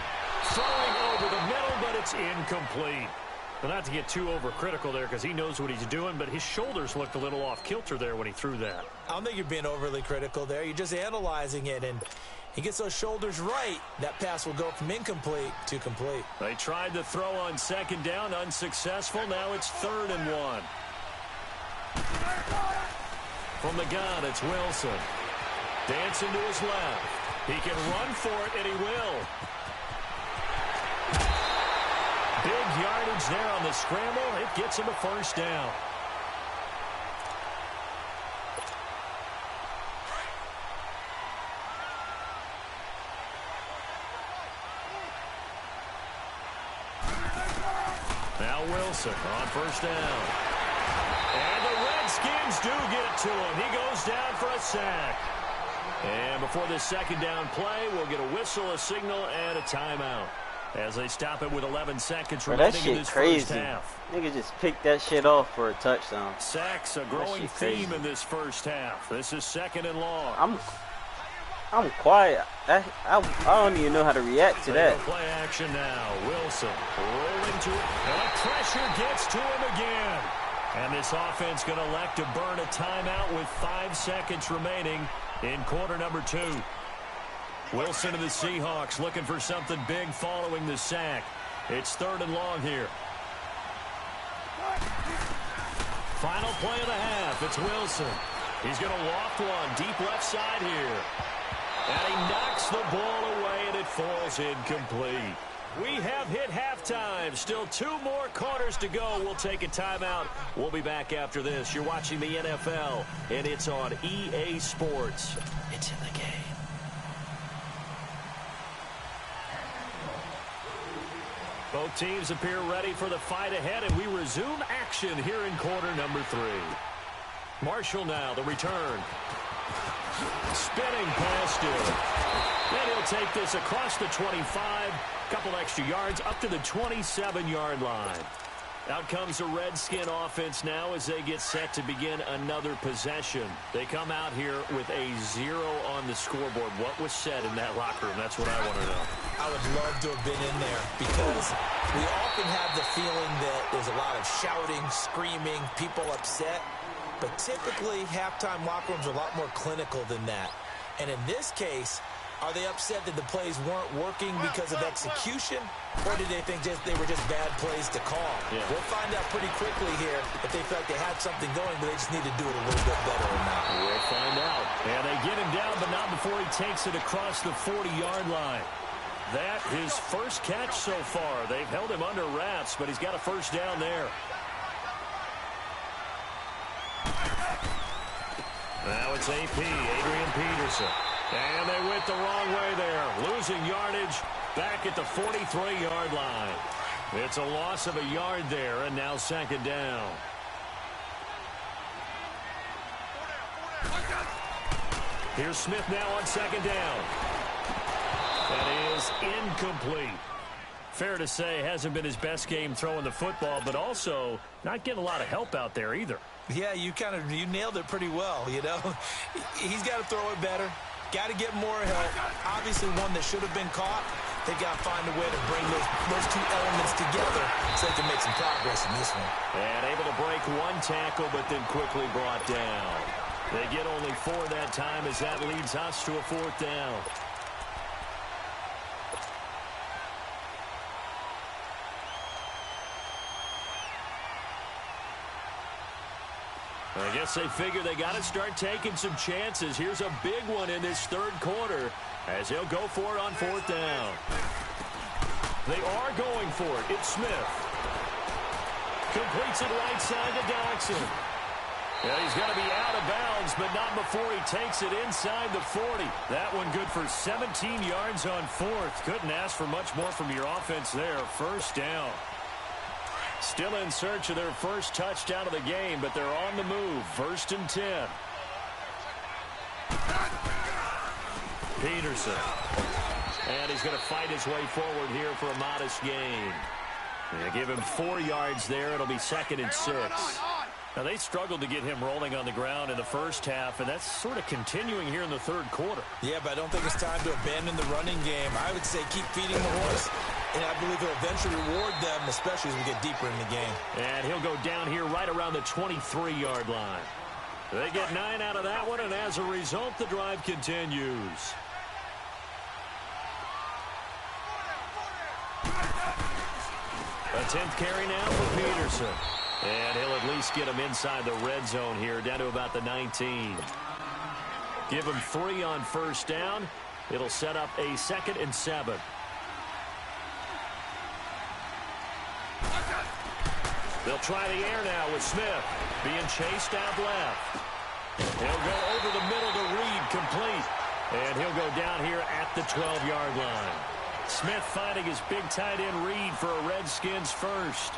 Throwing over the middle, but it's incomplete. But not to get too overcritical there because he knows what he's doing, but his shoulders looked a little off kilter there when he threw that. I don't think you're being overly critical there. You're just analyzing it, and he gets those shoulders right. That pass will go from incomplete to complete. They tried to throw on second down, unsuccessful. Now it's 3rd and 1. From the gun, it's Wilson. Dancing to his left. He can run for it, and he will. Big yardage there on the scramble. It gets him a first down. Now Wilson on first down. And the Redskins do get it to him. He goes down for a sack. And before this second down play, we'll get a whistle, a signal, and a timeout as they stop it with 11 seconds remaining in this first half. Nigga just picked that shit off for a touchdown. Sacks, a growing theme in this first half. This is 2nd and long. I'm quiet. I don't even know how to react to that. Play action now. Wilson rolling to it. And pressure gets to him again. And this offense going to elect to burn a timeout with 5 seconds remaining in quarter number 2. Wilson to the Seahawks looking for something big following the sack. It's 3rd and long here. Final play of the half. It's Wilson. He's going to loft one deep left side here. And he knocks the ball away, and it falls incomplete. We have hit halftime. Still 2 more quarters to go. We'll take a timeout. We'll be back after this. You're watching the NFL, and it's on EA Sports. It's in the game. Both teams appear ready for the fight ahead, and we resume action here in quarter number 3. Marshall now, the return. Spinning past him. And he'll take this across the 25. Couple extra yards up to the 27-yard line. Out comes the Redskin offense now as they get set to begin another possession. They come out here with a 0 on the scoreboard. What was said in that locker room? That's what I want to know. I would love to have been in there because we often have the feeling that there's a lot of shouting, screaming, people upset. But typically, halftime locker rooms are a lot more clinical than that. And in this case, are they upset that the plays weren't working because of execution, or did they think they were just bad plays to call? Yeah. We'll find out pretty quickly here if they felt like they had something going, but they just need to do it a little bit better or not. We'll find out. And they get him down, but not before he takes it across the 40-yard line. That his first catch so far. They've held him under wraps, but he's got a first down there. Now it's AP, Adrian Peterson. And they went the wrong way there. Losing yardage back at the 43-yard line. It's a loss of a yard there, and now second down. Here's Smith now on second down. That is incomplete. Fair to say, hasn't been his best game throwing the football, but also not getting a lot of help out there either. Yeah, you nailed it pretty well, you know. He's got to throw it better. Got to get more help. Obviously one that should have been caught. They've got to find a way to bring those 2 elements together so they can make some progress in this one. And able to break 1 tackle, but then quickly brought down. They get only 4 that time as that leads us to a 4th down. I guess they figure they got to start taking some chances. Here's a big one in this 3rd quarter as they'll go for it on 4th down. They are going for it. It's Smith. Completes it right side to Doxson. Yeah, he's going to be out of bounds, but not before he takes it inside the 40. That one good for 17 yards on fourth. Couldn't ask for much more from your offense there. First down. Still in search of their first touchdown of the game, but they're on the move. First and 10. Peterson. And he's going to fight his way forward here for a modest gain. They give him 4 yards there. It'll be second and 6. Now, they struggled to get him rolling on the ground in the first half, and that's sort of continuing here in the third quarter. Yeah, but I don't think it's time to abandon the running game. I would say keep feeding the horse, and I believe he'll eventually reward them, especially as we get deeper in the game. And he'll go down here right around the 23-yard line. They get 9 out of that one, and as a result, the drive continues. A 10th carry now for Peterson. And he'll at least get him inside the red zone here, down to about the 19. Give him 3 on first down. It'll set up a second and 7. They'll try the air now with Smith. Being chased out left. He'll go over the middle to Reed, complete. And he'll go down here at the 12-yard line. Smith finding his big tight end Reed for a Redskins first.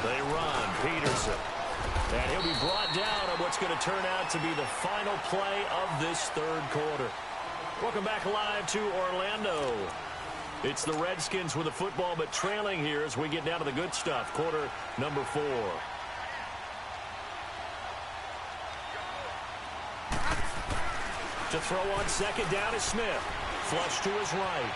They run, Peterson. And he'll be brought down on what's going to turn out to be the final play of this third quarter. Welcome back live to Orlando. It's the Redskins with the football, but trailing here as we get down to the good stuff. Quarter number 4. To throw on second down is Smith. Flush to his right.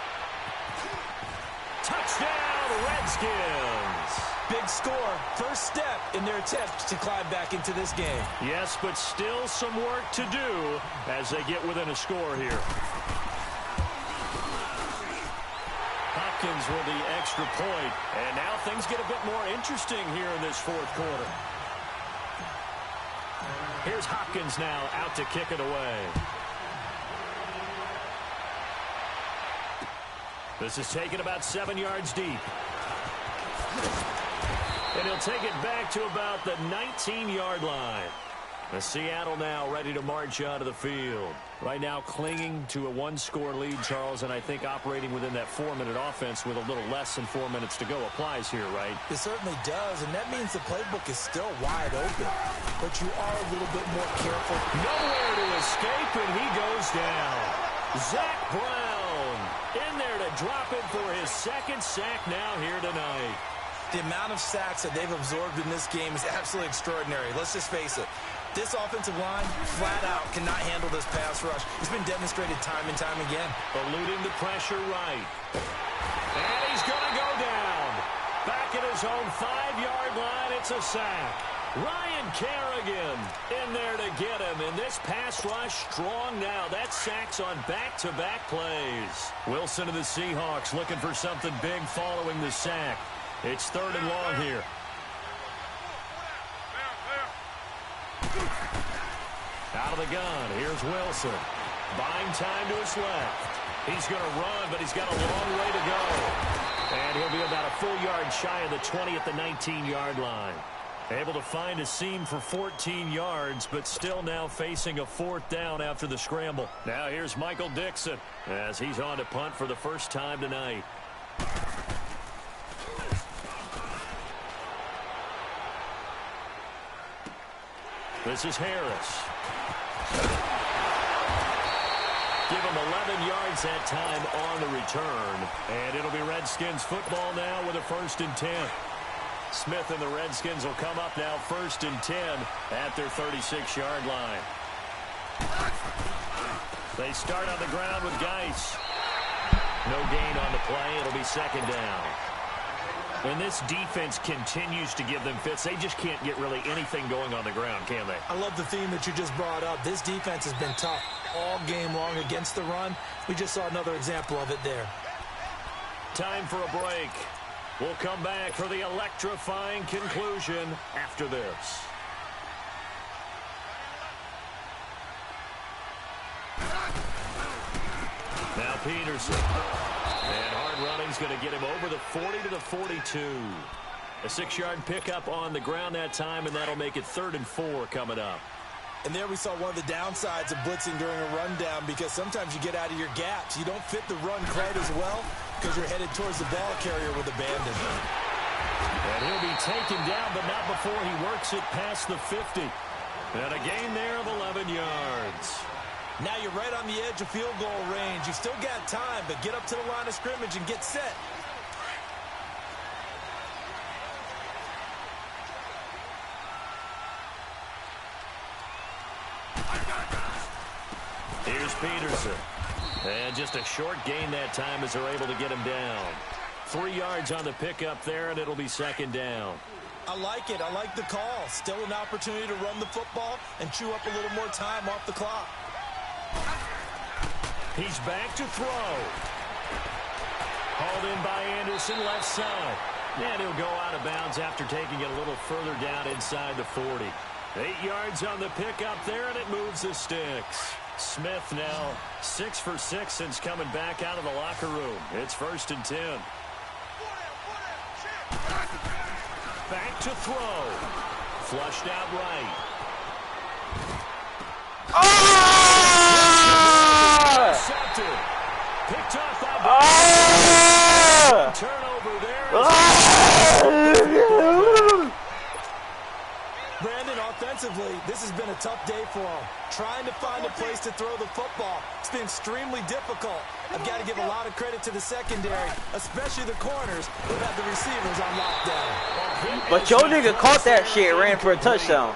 Touchdown, Redskins. Big score. First step in their attempt to climb back into this game. Yes, but still some work to do as they get within a score here. Hopkins with the extra point. And now things get a bit more interesting here in this fourth quarter. Here's Hopkins now out to kick it away. This is taken about 7 yards deep. And he'll take it back to about the 19-yard line. The Seattle now ready to march onto the field. Right now clinging to a 1-score lead, Charles, and I think operating within that 4-minute offense with a little less than 4 minutes to go applies here, right? It certainly does, and that means the playbook is still wide open. But you are a little bit more careful. Nowhere to escape, and he goes down. Zach Brown in there to drop it for his second sack now here tonight. The amount of sacks that they've absorbed in this game is absolutely extraordinary. Let's just face it. This offensive line, flat out, cannot handle this pass rush. It's been demonstrated time and time again. Eluding the pressure right. And he's going to go down. Back at his own 5-yard line, it's a sack. Ryan Kerrigan in there to get him. And this pass rush strong now. That sack's on back-to-back plays. Wilson of the Seahawks looking for something big following the sack. It's third and long here. Out of the gun, here's Wilson. Buying time to his left. He's going to run, but he's got a long way to go. And he'll be about a full yard shy of the 20 at the 19-yard line. Able to find a seam for 14 yards, but still now facing a fourth down after the scramble. Now here's Michael Dixon as he's on to punt for the first time tonight. This is Harris. Give him 11 yards that time on the return. And it'll be Redskins football now with a 1st and 10. Smith and the Redskins will come up now 1st and 10 at their 36-yard line. They start on the ground with Geis. No gain on the play. It'll be 2nd down. And this defense continues to give them fits. They just can't get really anything going on the ground, can they? I love the theme that you just brought up. This defense has been tough all game long against the run. We just saw another example of it there. Time for a break. We'll come back for the electrifying conclusion after this. Now Peterson. And hard running's going to get him over the 40 to the 42. A 6-yard pickup on the ground that time, and that'll make it 3rd and 4 coming up. And there we saw one of the downsides of blitzing during a rundown, because sometimes you get out of your gaps. You don't fit the run quite as well because you're headed towards the ball carrier with abandon. And he'll be taken down, but not before he works it past the 50. And a gain there of 11 yards. Now you're right on the edge of field goal range. You've still got time, but get up to the line of scrimmage and get set. Here's Peterson. And just a short gain that time as they're able to get him down. 3 yards on the pickup there, and it'll be 2nd down. I like it. I like the call. Still an opportunity to run the football and chew up a little more time off the clock. He's back to throw. Hauled in by Anderson, left side. And he'll go out of bounds after taking it a little further down inside the 40. 8 yards on the pickup there, and it moves the sticks. Smith now 6 for 6 since coming back out of the locker room. It's 1st and 10. Back to throw. Flushed out right. Intercepted. Picked off by turnover there. Brandon, offensively, this has been a tough day for him. Trying to find a place to throw the football. It's been extremely difficult. I've got to give a lot of credit to the secondary, especially the corners who have the receivers on lockdown. But your nigga caught that shit, ran for a touchdown.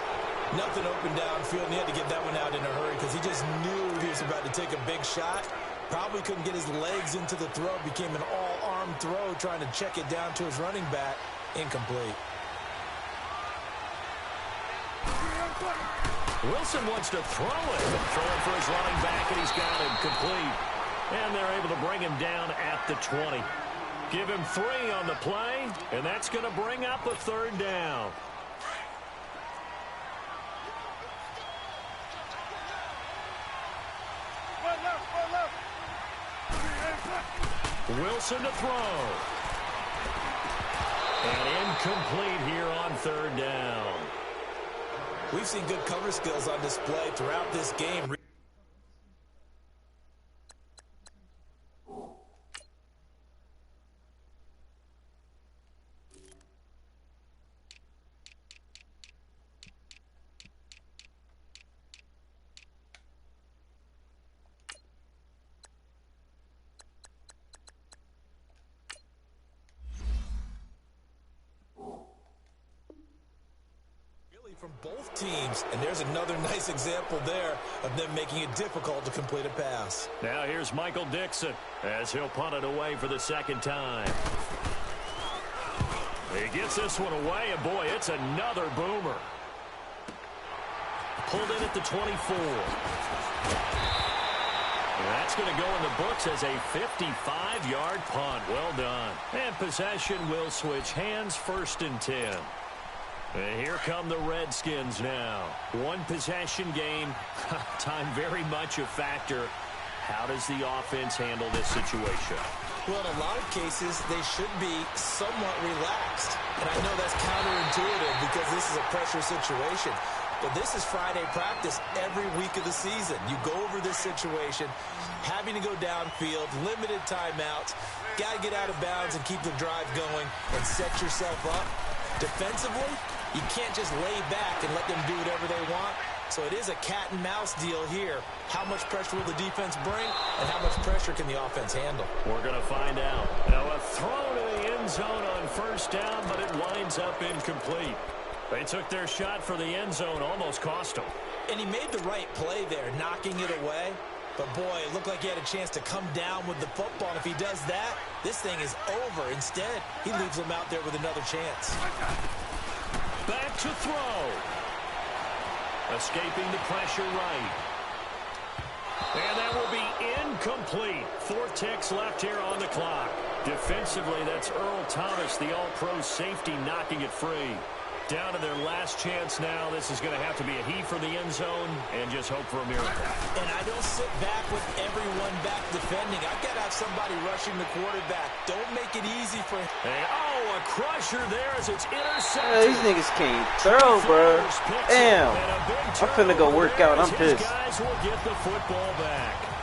Nothing open downfield, and he had to get that one out in a hurry because he just knew he was about to take a big shot. Probably couldn't get his legs into the throw. Became an all-arm throw, trying to check it down to his running back. Incomplete. Wilson wants to throw it. Throwing for his running back, and he's got him complete. And they're able to bring him down at the 20. Give him 3 on the play, and that's going to bring up a 3rd down. Wilson to throw. And incomplete here on 3rd down. We've seen good cover skills on display throughout this game. From both teams, and there's another nice example there of them making it difficult to complete a pass. Now here's Michael Dixon as he'll punt it away for the 2nd time. He gets this one away, and boy, it's another boomer. Pulled in at the 24. And that's going to go in the books as a 55-yard punt. Well done. And possession will switch hands, 1st and 10. And here come the Redskins now. 1 possession game. Time very much a factor. How does the offense handle this situation? Well, in a lot of cases, they should be somewhat relaxed. And I know that's counterintuitive because this is a pressure situation. But this is Friday practice every week of the season. You go over this situation, having to go downfield, limited timeouts, got to get out of bounds and keep the drive going and set yourself up. Defensively, you can't just lay back and let them do whatever they want. So it is a cat and mouse deal here. How much pressure will the defense bring, and how much pressure can the offense handle? We're going to find out. Now a throw to the end zone on 1st down, but it winds up incomplete. They took their shot for the end zone, almost cost them. And he made the right play there, knocking it away. But, boy, it looked like he had a chance to come down with the football. And if he does that, this thing is over. Instead, he leaves him out there with another chance. Back to throw. Escaping the pressure right. And that will be incomplete. 4 ticks left here on the clock. Defensively, that's Earl Thomas, the all-pro safety, knocking it free. Down to their last chance now. This is going to have to be a heave for the end zone and just hope for a miracle. And I don't sit back with everyone back defending. I've got to have somebody rushing the quarterback. Don't make it easy for him. And, oh, a crusher there as it's intercepted. Yeah, these niggas can't throw, bro. Damn. I'm finna go work out. I'm pissed. These guys will get the football back.